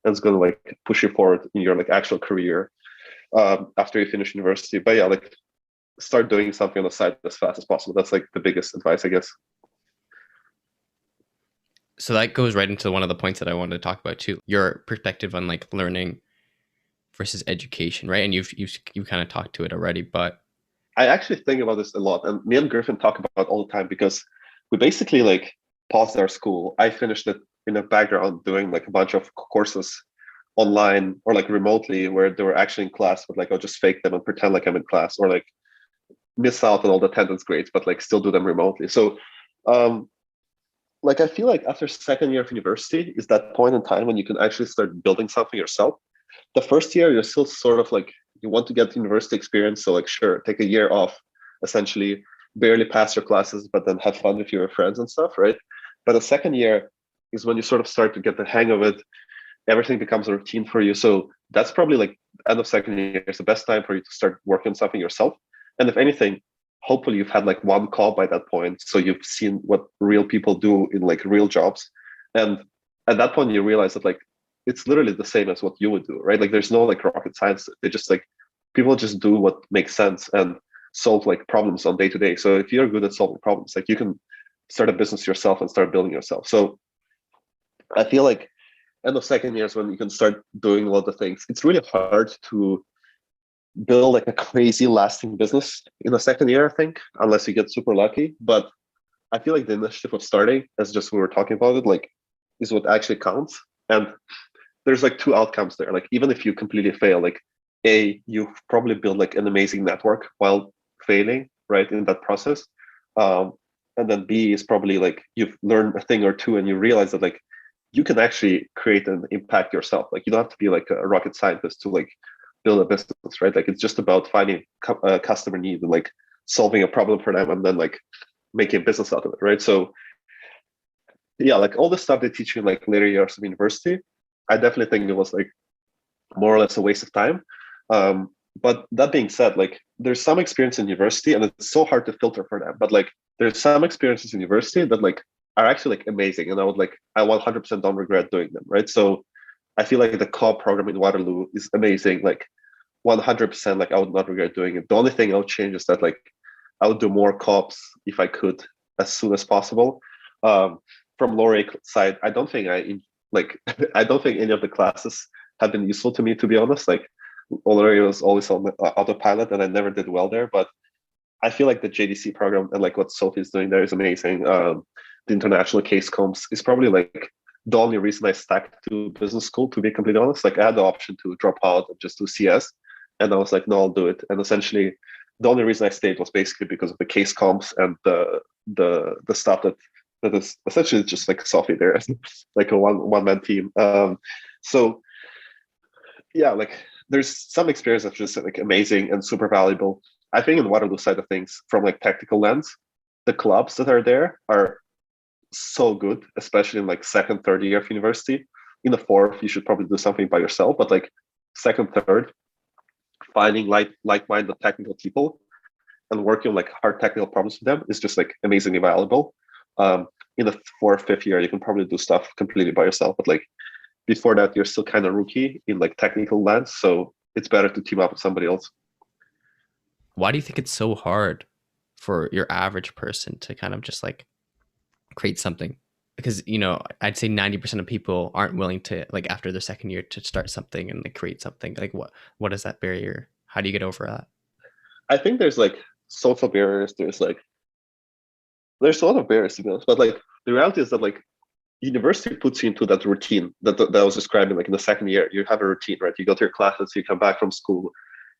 and it's going to like push you forward in your like actual career after you finish university. But yeah, like start doing something on the side as fast as possible. That's like the biggest advice, I guess. So that goes right into one of the points that I wanted to talk about too. Your perspective on like learning versus education, right? And you kind of talked to it already, but I actually think about this a lot, and me and Griffin talk about it all the time, because we basically like paused our school. I finished it in the background doing like a bunch of courses online or like remotely where they were actually in class, but like I'll just fake them and pretend like I'm in class, or like miss out on all the attendance grades, but like still do them remotely. So like I feel like after second year of university is that point in time when you can actually start building something yourself. The first year you're still sort of like you want to get university experience, so like sure, take a year off, essentially barely pass your classes, but then have fun with your friends and stuff, right? But the second year is when you sort of start to get the hang of it. Everything becomes a routine for you. So that's probably like end of second year is the best time for you to start working on something yourself. And if anything, hopefully you've had like one call by that point, so you've seen what real people do in like real jobs, and at that point you realize that like it's literally the same as what you would do, right? Like there's no like rocket science. They just like people just do what makes sense and solve like problems on day to day. So if you're good at solving problems, like you can start a business yourself and start building yourself. So I feel like end of second year is when you can start doing a lot of things. It's really hard to build like a crazy lasting business in the second year, I think, unless you get super lucky. But I feel like the initiative of starting, as just we were talking about it, like is what actually counts. And there's like two outcomes there. Like even if you completely fail, like A, you've probably built like an amazing network while failing, right, in that process. And then B is probably like you've learned a thing or two and you realize that like you can actually create an impact yourself. Like you don't have to be like a rocket scientist to like build a business, right? Like it's just about finding a customer need and like solving a problem for them and then like making a business out of it, right? So yeah, like all the stuff they teach you in like later years of university, I definitely think it was like more or less a waste of time. But that being said, like there's some experience in university, and it's so hard to filter for them. But like, there's some experiences in university that like are actually like amazing, and I 100% don't regret doing them, right? So I feel like the co-op program in Waterloo is amazing. Like 100%, like I would not regret doing it. The only thing I would change is that like I would do more co-ops if I could as soon as possible. From Laurier side, I don't think I don't think any of the classes have been useful to me, to be honest. Like Laurier was always on autopilot, and I never did well there. But I feel like the JDC program and like what Sophie's doing there is amazing. The international case comps is probably like the only reason I stuck to business school, to be completely honest. Like I had the option to drop out and just do CS, and I was like, no, I'll do it. And essentially, the only reason I stayed was basically because of the case comps and the stuff that is essentially just like Sophie there, like a one man team. So yeah, like there's some experience that's just like amazing and super valuable. I think in the Waterloo side of things, from like tactical lens, the clubs that are there are so good, especially in like second, third year of university. In the fourth, you should probably do something by yourself, but like second, third, finding like-minded technical people and working on like hard technical problems with them is just like amazingly valuable. In the fourth, fifth year, you can probably do stuff completely by yourself, but like before that, you're still kind of rookie in like technical lens, so it's better to team up with somebody else. Why do you think it's so hard for your average person to kind of just like create something? Because, you know, I'd say 90% of people aren't willing to, like, after their second year, to start something and like create something. Like what is that barrier? How do you get over that? I think there's like social barriers. There's a lot of barriers, to be honest. But like the reality is that like university puts you into that routine that I was describing. Like in the second year, you have a routine, right? You go to your classes, you come back from school,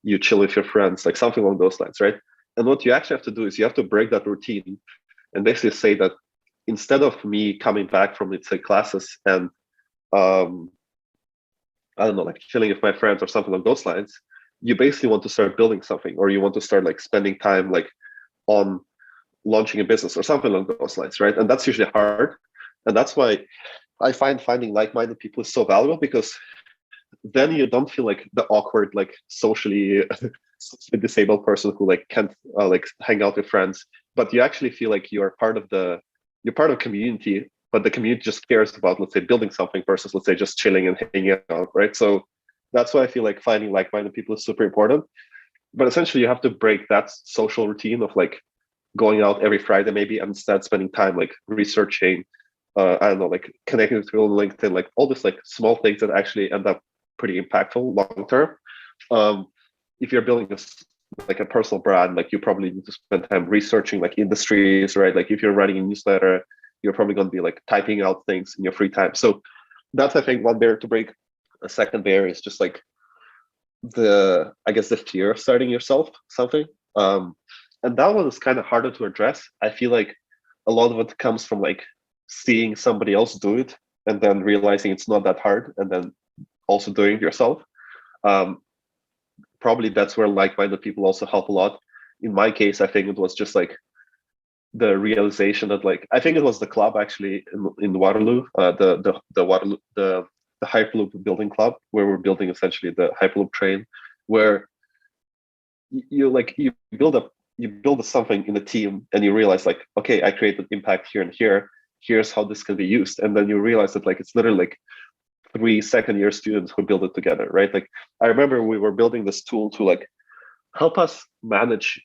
you chill with your friends, like something along those lines, right? And what you actually have to do is you have to break that routine and basically say that instead of me coming back from, let's say, classes and I don't know, like chilling with my friends or something along those lines, you basically want to start building something, or you want to start like spending time like on launching a business or something along those lines, right? And that's usually hard. And that's why I find finding like-minded people is so valuable, because then you don't feel like the awkward, like socially disabled person who like can't like hang out with friends, but you actually feel like you're part of community, but the community just cares about, let's say, building something versus, let's say, just chilling and hanging out, right? So that's why I feel like finding like-minded people is super important. But essentially, you have to break that social routine of like going out every Friday maybe, and instead spending time like researching, I don't know, like connecting with people on LinkedIn, like all this like small things that actually end up pretty impactful long term. If you're building like a personal brand, like you probably need to spend time researching like industries, right? Like if you're writing a newsletter, you're probably going to be like typing out things in your free time. So that's, I think, one barrier to break. A second barrier is just like the fear of starting yourself something. And that one is kind of harder to address. I feel like a lot of it comes from like seeing somebody else do it and then realizing it's not that hard, and then also doing it yourself. Probably that's where like-minded people also help a lot. In my case, I think it was just like the realization that like, I think it was the club actually in Waterloo, the Waterloo, the Hyperloop building club, where we're building essentially the Hyperloop train, where you build something in the team and you realize like, okay, I created impact here and here. Here's how this can be used. And then you realize that like it's literally like 3 second-year students who build it together, right? Like I remember we were building this tool to like help us manage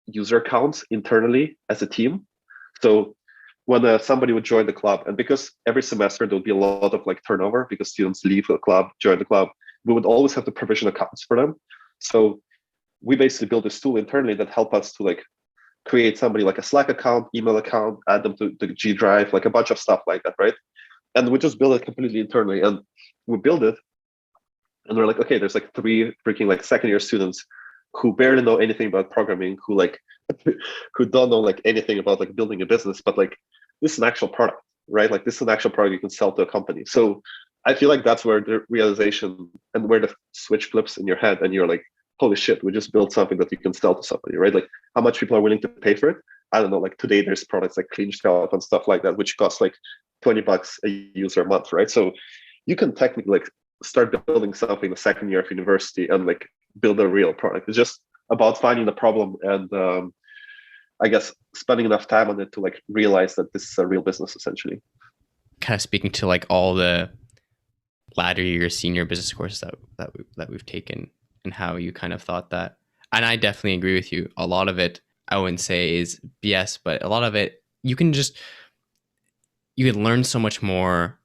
user accounts internally as a team. So when somebody would join the club, and because every semester there would be a lot of like turnover because students leave the club, join the club, we would always have to provision accounts for them. So we basically built this tool internally that helped us to like create somebody like a Slack account, email account, add them to the G Drive, like a bunch of stuff like that, right? And we just build it completely internally. And we build it, and we're like, okay, there's like 3 freaking like second-year students who barely know anything about programming, who like who don't know like anything about like building a business, but like this is an actual product, right? Like this is an actual product you can sell to a company. So I feel like that's where the realization and where the switch flips in your head, and you're like, holy shit, we just built something that you can sell to somebody, right? Like how much people are willing to pay for it. I don't know, like today there's products like Clean Scout and stuff like that, which cost like $20 a user a month, right? So you can technically like start building something the second year of university and like build a real product. It's just about finding the problem and I guess spending enough time on it to like realize that this is a real business essentially. Kind of speaking to like all the latter year senior business courses that we've taken, and how you kind of thought that. And I definitely agree with you. A lot of it I wouldn't say is BS, but a lot of it you can learn so much more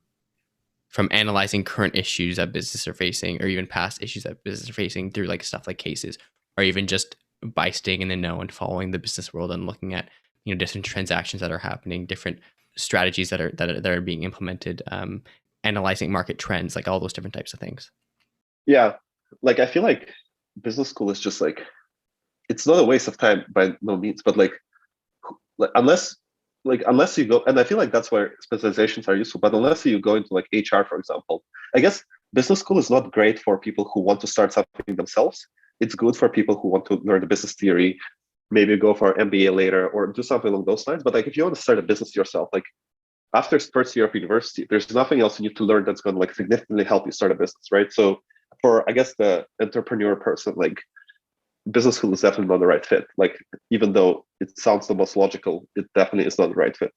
from analyzing current issues that businesses are facing, or even past issues that businesses are facing through like stuff like cases, or even just by staying in the know and following the business world and looking at different transactions that are happening, different strategies that are being implemented, analyzing market trends, like all those different types of things. Yeah, like I feel like business school is just like, it's not a waste of time by no means, but like unless you go, and I feel like that's where specializations are useful, but unless you go into like HR, for example, I guess business school is not great for people who want to start something themselves. It's good for people who want to learn the business theory, maybe go for MBA later or do something along those lines. But like if you want to start a business yourself, like after first year of university, there's nothing else you need to learn that's going to like significantly help you start a business, right? So for I guess the entrepreneur person, like business school is definitely not the right fit. Like even though it sounds the most logical, it definitely is not the right fit.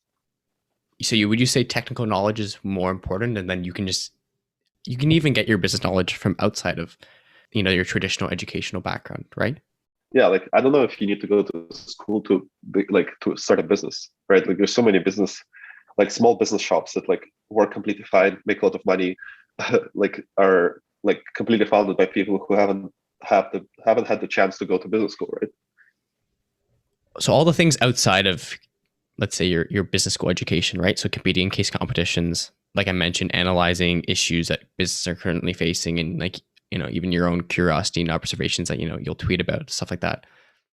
So would you say technical knowledge is more important, and then you can even get your business knowledge from outside of your traditional educational background, right? Yeah, like I don't know if you need to go to school to to start a business, right? Like there's so many business, like small business shops that like work completely fine, make a lot of money, like are like completely founded by people who haven't had the chance to go to business school, right? So all the things outside of, let's say, your business school education, right? So competing in case competitions, like I mentioned, analyzing issues that businesses are currently facing, and like even your own curiosity and observations that you'll tweet about, stuff like that.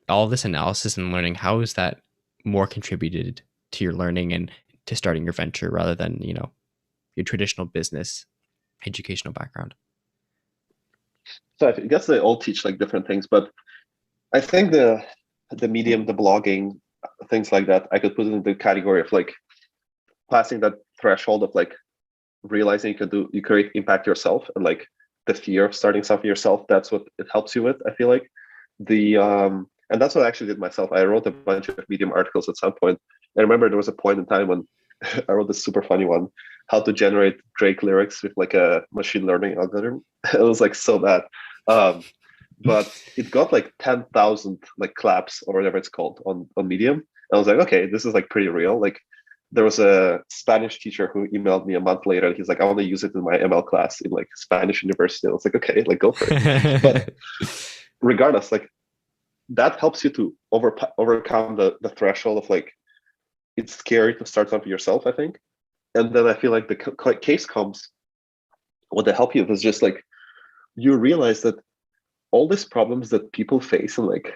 All of this analysis and learning, how is that more contributed to your learning and to starting your venture rather than your traditional business educational background? So I guess they all teach like different things, but I think the medium, the blogging, things like that, I could put it in the category of like passing that threshold of like realizing you create impact yourself, and like the fear of starting something yourself. That's what it helps you with. I feel like and that's what I actually did myself. I wrote a bunch of Medium articles at some point. I remember there was a point in time when I wrote this super funny one, how to generate Drake lyrics with like a machine learning algorithm. It was like so bad. But it got like 10,000 like claps or whatever it's called on Medium. And I was like, okay, this is like pretty real. Like there was a Spanish teacher who emailed me a month later, and he's like, I want to use it in my ML class in like Spanish university. I was like, okay, like go for it. But regardless, like that helps you to overcome the threshold of like, it's scary to start something yourself, I think. And then I feel like the case comes, what they help you is just like, you realize that all these problems that people face in like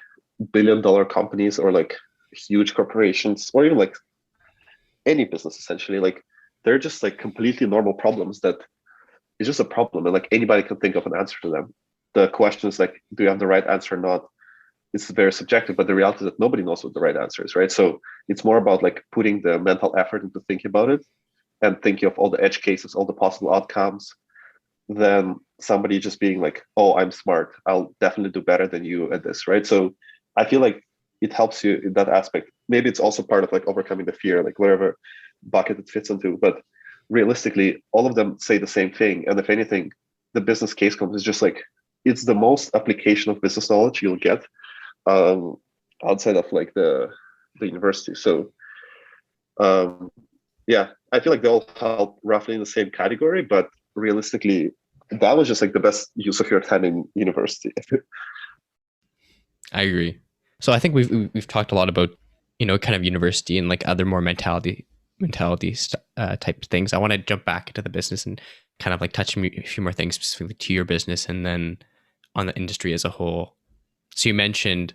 billion-dollar companies or like huge corporations or even like any business essentially, like they're just like completely normal problems that it's just a problem and like anybody can think of an answer to them. The question is like, do you have the right answer or not? It's very subjective, but the reality is that nobody knows what the right answer is, right? So it's more about like putting the mental effort into thinking about it and thinking of all the edge cases, all the possible outcomes, than somebody just being like, oh, I'm smart, I'll definitely do better than you at this, right? So I feel like it helps you in that aspect. Maybe it's also part of like overcoming the fear, like whatever bucket it fits into. But realistically, all of them say the same thing. And if anything, the business case comes is just like, it's the most application of business knowledge you'll get outside of like the university. So yeah, I feel like they all help roughly in the same category, but realistically, that was just like the best use of your time in university. I agree. So I think we've talked a lot about kind of university and like other more mentality type things. I want to jump back into the business and kind of like touch a few more things specifically to your business and then on the industry as a whole. So you mentioned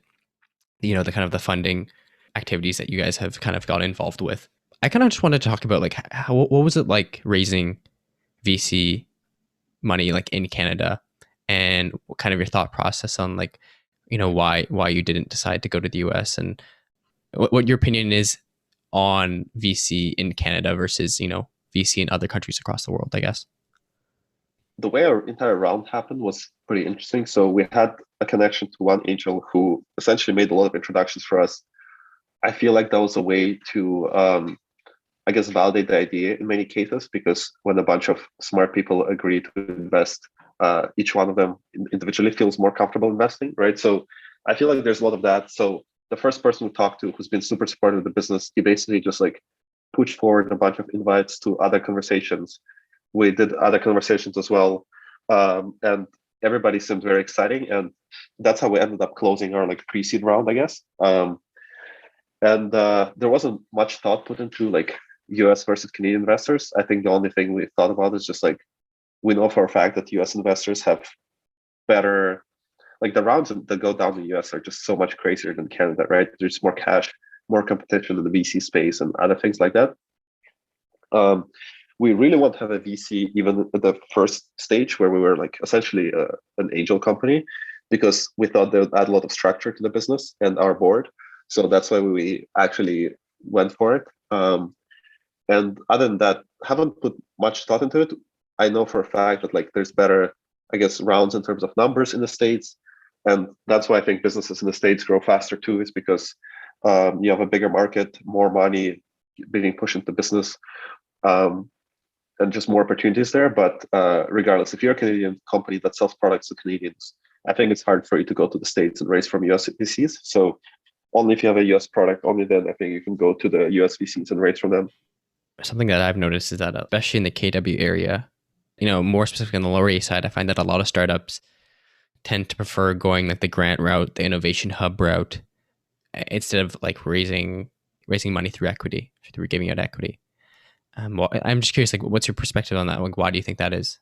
the kind of the funding activities that you guys have kind of got involved with. I kind of just wanted to talk about like what was it like raising VC money like in Canada, and what kind of your thought process on like why you didn't decide to go to the US, and what your opinion is on VC in Canada versus VC in other countries across the world, I guess. The way our entire round happened was pretty interesting. So we had a connection to one angel who essentially made a lot of introductions for us. I feel like that was a way to, I guess, validate the idea in many cases, because when a bunch of smart people agree to invest, each one of them individually feels more comfortable investing, right? So I feel like there's a lot of that. So the first person we talked to, who's been super supportive of the business, he basically just like pushed forward a bunch of invites to other conversations. We did other conversations as well, and everybody seemed very exciting, and that's how we ended up closing our like pre-seed round, I guess. And there wasn't much thought put into like US versus Canadian investors. I think the only thing we thought about is just like, we know for a fact that US investors have better, like the rounds that go down in the US are just so much crazier than Canada, right? There's more cash, more competition in the VC space and other things like that. We really want to have a VC even at the first stage, where we were like essentially an angel company, because we thought they would add a lot of structure to the business and our board. So that's why we actually went for it. And other than that, haven't put much thought into it. I know for a fact that like there's better, I guess, rounds in terms of numbers in the States. And that's why I think businesses in the States grow faster too, is because you have a bigger market, more money being pushed into business, and just more opportunities there. But regardless, if you're a Canadian company that sells products to Canadians, I think it's hard for you to go to the States and raise from US VCs. So only if you have a US product, only then I think you can go to the US VCs and raise from them. Something that I've noticed is that, especially in the KW area, more specifically on the Laurier side, I find that a lot of startups tend to prefer going like the grant route, the innovation hub route, instead of like raising money through equity, through giving out equity. Well, I'm just curious, like, what's your perspective on that? Like, why do you think that is?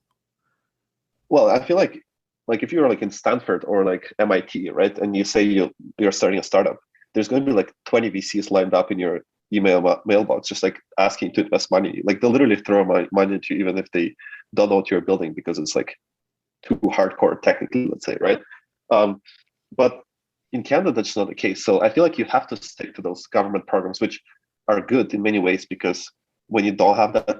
Well, I feel like if you're like in Stanford or like MIT, right, and you say you're starting a startup, there's going to be like 20 VCs lined up in your email mailbox, just like asking to invest money. Like they'll literally throw money at you, even if they don't know what you're building, because it's like too hardcore technically, let's say, right? But in Canada, that's not the case. So I feel like you have to stick to those government programs, which are good in many ways, because when you don't have that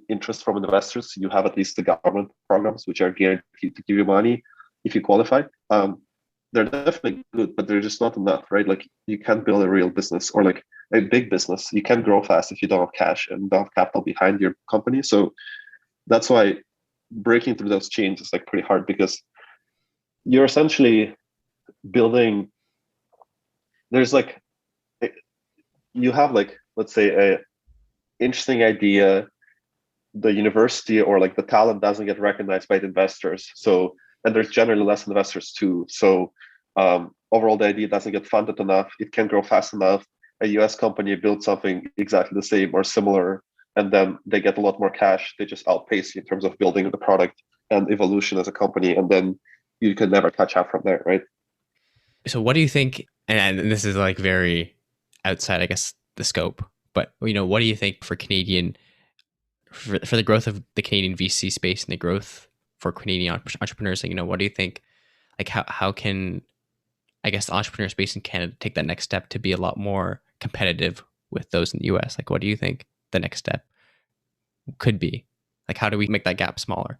interest from investors, you have at least the government programs, which are guaranteed to give you money if you qualify. They're definitely good, but they're just not enough, right? Like you can't build a real business or like a big business. You can't grow fast if you don't have cash and don't have capital behind your company. So that's why breaking through those chains is like pretty hard, because you're essentially building, there's like, you have like, let's say a interesting idea, the university or like the talent doesn't get recognized by the investors. So, and there's generally less investors too. So overall, the idea doesn't get funded enough. It can't grow fast enough. A US company builds something exactly the same or similar, and then they get a lot more cash. They just outpace you in terms of building the product and evolution as a company. And then you can never catch up from there, right? So what do you think, and this is like very outside, I guess, the scope, but what do you think for the growth of the Canadian VC space and the growth for Canadian entrepreneurs? Like, what do you think, like how can, I guess, the entrepreneur space in Canada take that next step to be a lot more competitive with those in the US? Like, what do you think the next step could be? Like, how do we make that gap smaller?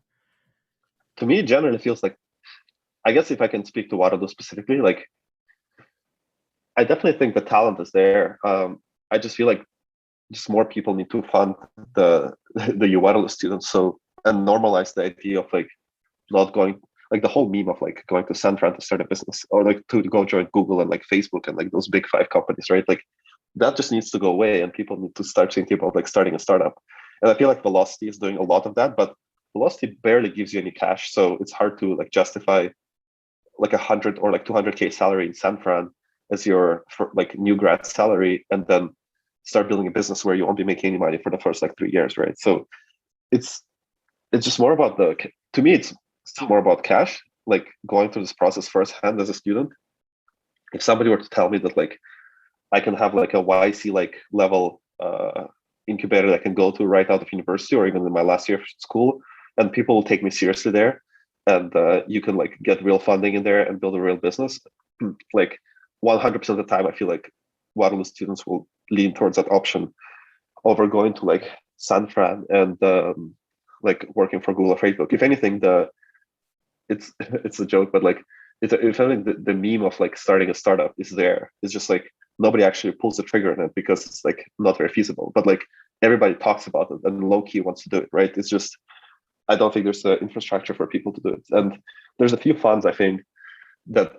To me, it generally feels like, I guess if I can speak to Waterloo specifically, like I definitely think the talent is there. I just feel like just more people need to fund the UWaterloo students, so and normalize the idea of like not going, like the whole meme of like going to San Fran to start a business, or like to go join Google and like Facebook and like those big five companies, right? Like that just needs to go away, and people need to start thinking about like starting a startup. And I feel like Velocity is doing a lot of that, but Velocity barely gives you any cash, so it's hard to like justify like 100 or like 200K salary in San Fran as your like new grad salary, and then start building a business where you won't be making any money for the first like 3 years, right? So it's just more about to me, it's still more about cash, like going through this process firsthand as a student. If somebody were to tell me that like I can have like a YC like level incubator that I can go to right out of university or even in my last year of school, and people will take me seriously there, and you can like get real funding in there and build a real business, like 100% of the time, I feel like Waterloo students will lean towards that option over going to like San Fran and like working for Google or Facebook. If anything, it's a joke, but like it's like the meme of like starting a startup is there. It's just like nobody actually pulls the trigger on it because it's like not very feasible. But like everybody talks about it and low key wants to do it, right? It's just I don't think there's the infrastructure for people to do it. And there's a few funds I think that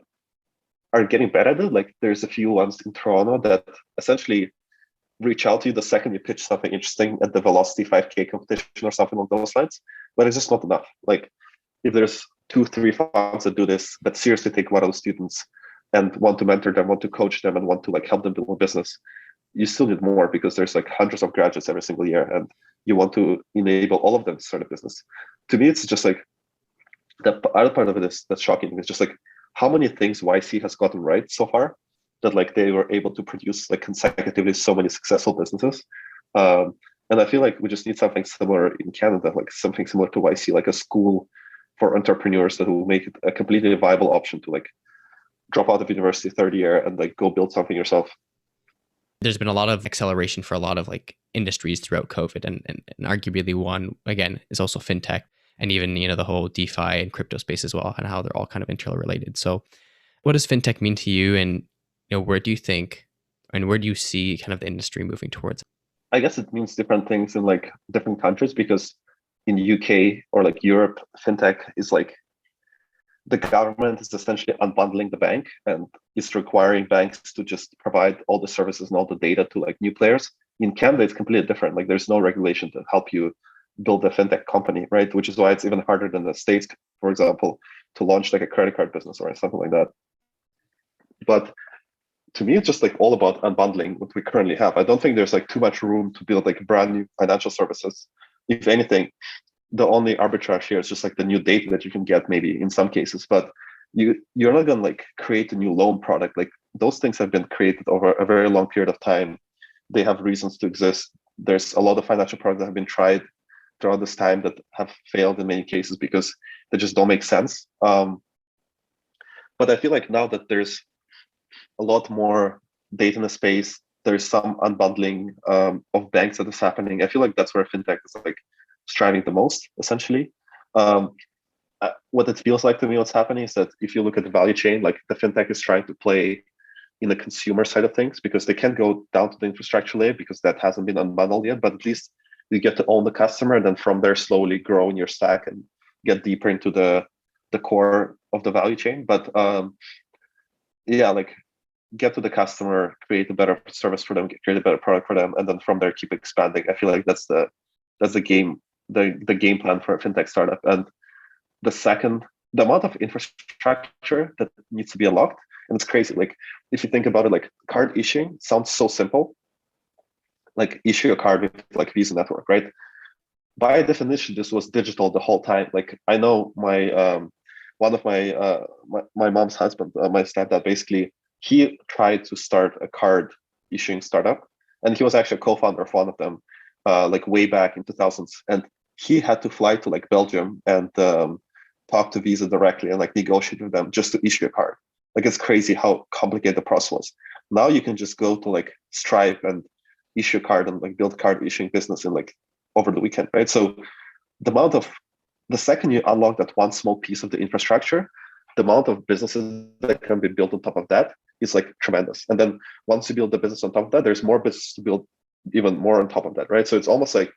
are getting better at it. Like there's a few ones in Toronto that essentially reach out to you the second you pitch something interesting at the Velocity 5K competition or something along those lines. But it's just not enough. Like if there's 2-3 funds that do this, that seriously take one of the students and want to mentor them, want to coach them, and want to like help them build a business, you still need more because there's like hundreds of graduates every single year, and you want to enable all of them to start a business. To me, it's just like the other part of it is that's shocking. It's just like how many things YC has gotten right so far that like they were able to produce like consecutively so many successful businesses. And I feel like we just need something similar in Canada, like something similar to YC, like a school for entrepreneurs that will make it a completely viable option to like drop out of university third year and like go build something yourself. There's been a lot of acceleration for a lot of like industries throughout COVID, and arguably one again is also fintech, and even the whole DeFi and crypto space as well, and how they're all kind of interrelated. So, what does fintech mean to you, and where do you think, and where do you see kind of the industry moving towards? I guess it means different things in like different countries, because in the UK or like Europe, fintech is like the government is essentially unbundling the bank and is requiring banks to just provide all the services and all the data to like new players. In Canada, it's completely different. Like there's no regulation to help you build a fintech company, right? Which is why it's even harder than the States, for example, to launch like a credit card business or something like that. But to me, it's just like all about unbundling what we currently have. I don't think there's like too much room to build like brand new financial services. If anything, the only arbitrage here is just like the new data that you can get maybe in some cases, but you're not going to like create a new loan product. Like those things have been created over a very long period of time. They have reasons to exist. There's a lot of financial products that have been tried throughout this time that have failed in many cases because they just don't make sense. But I feel like now that there's a lot more data in the space, there's some unbundling of banks that is happening. I feel like that's where fintech is like striving the most, essentially. What it feels like to me, what's happening is that if you look at the value chain, like the fintech is trying to play in the consumer side of things because they can't go down to the infrastructure layer because that hasn't been unbundled yet, but at least you get to own the customer and then from there slowly grow in your stack and get deeper into the core of the value chain. But yeah, like get to the customer, create a better service for them, create a better product for them, and then from there keep expanding. I feel like that's the game, the game plan for a fintech startup. And the amount of infrastructure that needs to be unlocked, and it's crazy. Like if you think about it, like card issuing sounds so simple, like issue a card with like Visa network, right? By definition, this was digital the whole time. Like I know my one of my mom's husband, my stepdad, basically he tried to start a card issuing startup, and he was actually a co-founder of one of them, like way back in 2000s. And he had to fly to like Belgium and talk to Visa directly and like negotiate with them just to issue a card. Like it's crazy how complicated the process was. Now you can just go to like Stripe and issue a card and like build card issuing business in like over the weekend, right? So the second you unlock that one small piece of the infrastructure, the amount of businesses that can be built on top of that is like tremendous. And then once you build the business on top of that, there's more business to build even more on top of that, right? So it's almost like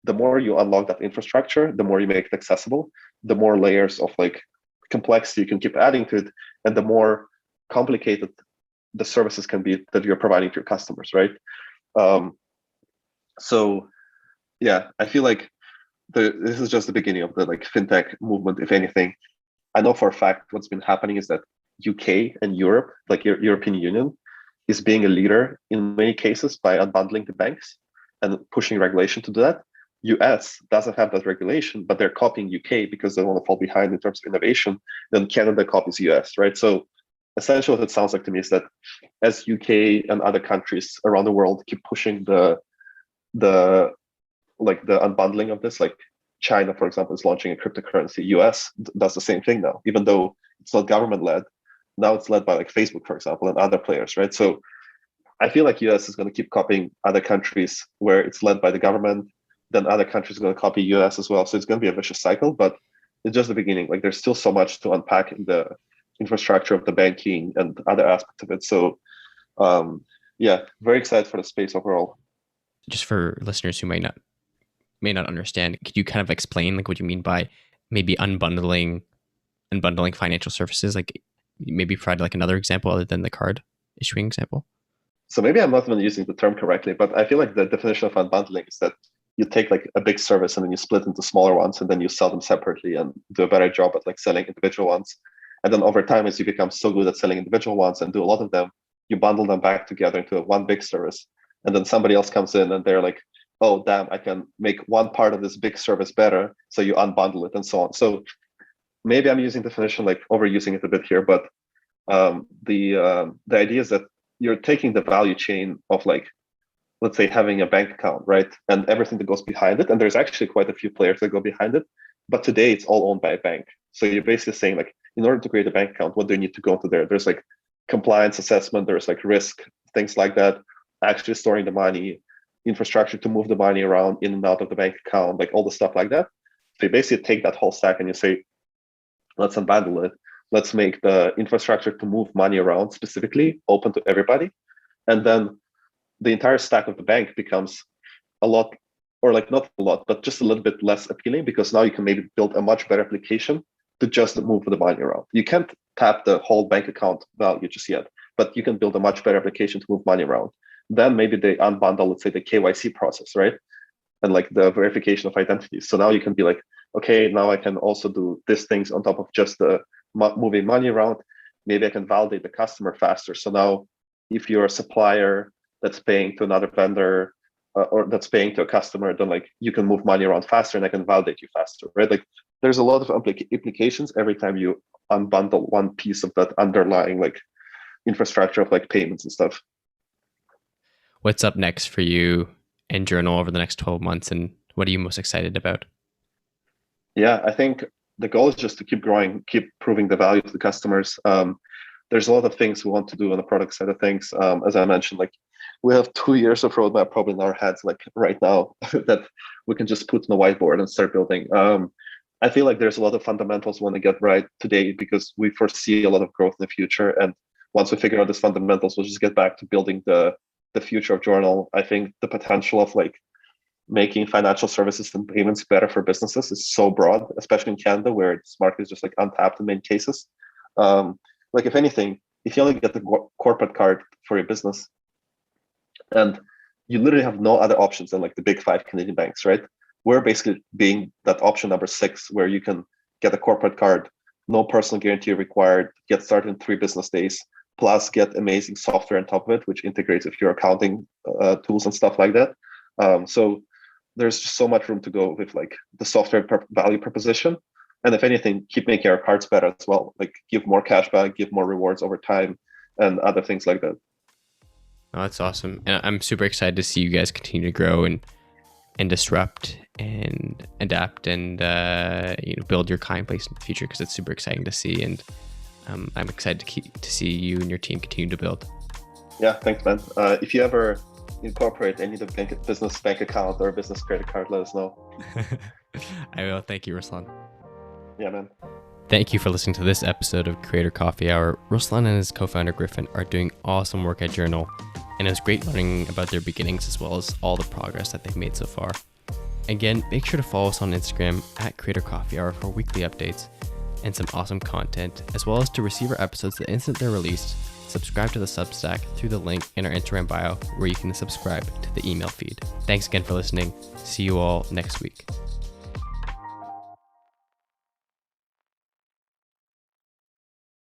the more you unlock that infrastructure, the more you make it accessible, the more layers of like complexity you can keep adding to it, and the more complicated the services can be that you're providing to your customers, right? So yeah, I feel like this is just the beginning of the like fintech movement, if anything. I know for a fact what's been happening is that UK and Europe, like European Union, is being a leader in many cases by unbundling the banks and pushing regulation to do that. US doesn't have that regulation, but they're copying UK because they want to fall behind in terms of innovation. Then Canada copies US, right? So essentially what it sounds like to me is that as UK and other countries around the world keep pushing the unbundling of this, like China, for example, is launching a cryptocurrency. US does the same thing now, even though it's not government led. Now it's led by like Facebook, for example, and other players, right? So I feel like US is going to keep copying other countries where it's led by the government. Then other countries are going to copy US as well. So it's going to be a vicious cycle, but it's just the beginning. Like there's still so much to unpack in the infrastructure of the banking and other aspects of it. So yeah, very excited for the space overall. Just for listeners who may not understand, could you kind of explain like what you mean by maybe unbundling financial services? Like maybe provide like another example other than the card issuing example. So maybe I'm not even using the term correctly, but I feel like the definition of unbundling is that you take like a big service and then you split into smaller ones and then you sell them separately and do a better job at like selling individual ones. And then over time, as you become so good at selling individual ones and do a lot of them, you bundle them back together into one big service. And then somebody else comes in and they're like, oh, damn, I can make one part of this big service better. So you unbundle it and so on. So maybe I'm using definition, like overusing it a bit here, but the idea is that you're taking the value chain of like, let's say having a bank account, right? And everything that goes behind it. And there's actually quite a few players that go behind it. But today it's all owned by a bank. So you're basically saying like, in order to create a bank account, what do you need to go into there? There's like compliance assessment, there's like risk, things like that, actually storing the money, infrastructure to move the money around in and out of the bank account, like all the stuff like that. So you basically take that whole stack and you say, let's unbundle it. Let's make the infrastructure to move money around specifically open to everybody. And then the entire stack of the bank becomes a lot, or like not a lot, but just a little bit less appealing, because now you can maybe build a much better application to just move the money around. You can't tap the whole bank account value just yet, but you can build a much better application to move money around. Then maybe they unbundle, let's say, the KYC process, right? And like the verification of identities. So now you can be like, okay, now I can also do these things on top of just the moving money around. Maybe I can validate the customer faster. So now if you're a supplier that's paying to another vendor or that's paying to a customer, then like you can move money around faster and I can validate you faster, right? Like there's a lot of implications every time you unbundle one piece of that underlying like infrastructure of like payments and stuff. What's up next for you and Journal over the next 12 months, and what are you most excited about? Yeah, I think the goal is just to keep growing, keep proving the value to the customers. There's a lot of things we want to do on the product side of things. As I mentioned, like we have 2 years of roadmap probably in our heads, like right now, that we can just put on the whiteboard and start building. I feel like there's a lot of fundamentals we want to get right today because we foresee a lot of growth in the future. And once we figure out these fundamentals, we'll just get back to building the future of Journal. I think the potential of like making financial services and payments better for businesses is so broad, especially in Canada, where this market is just like untapped in many cases. Like if anything, if you only get the corporate card for your business, and you literally have no other options than like the big 5 Canadian banks, right? We're basically being that option number 6, where you can get a corporate card, no personal guarantee required, get started in 3 business days, plus get amazing software on top of it, which integrates with your accounting tools and stuff like that. So there's just so much room to go with like the software value proposition. And if anything, keep making our cards better as well. Like give more cash back, give more rewards over time, and other things like that. Oh, that's awesome. And I'm super excited to see you guys continue to grow and disrupt and adapt and build your client base in the future, because it's super exciting to see. And I'm excited to see you and your team continue to build. Yeah, thanks, man. If you ever incorporate any of the business bank account or business credit card, let us know. I will. Thank you, Ruslan. Yeah, man. Thank you for listening to this episode of Creator Coffee Hour. Ruslan and his co-founder Griffin are doing awesome work at Journal, and it was great learning about their beginnings as well as all the progress that they've made so far. Again, make sure to follow us on Instagram at Creator Coffee Hour for weekly updates and some awesome content, as well as to receive our episodes the instant they're released. Subscribe to the Substack through the link in our Instagram bio, where you can subscribe to the email feed. Thanks again for listening. See you all next week.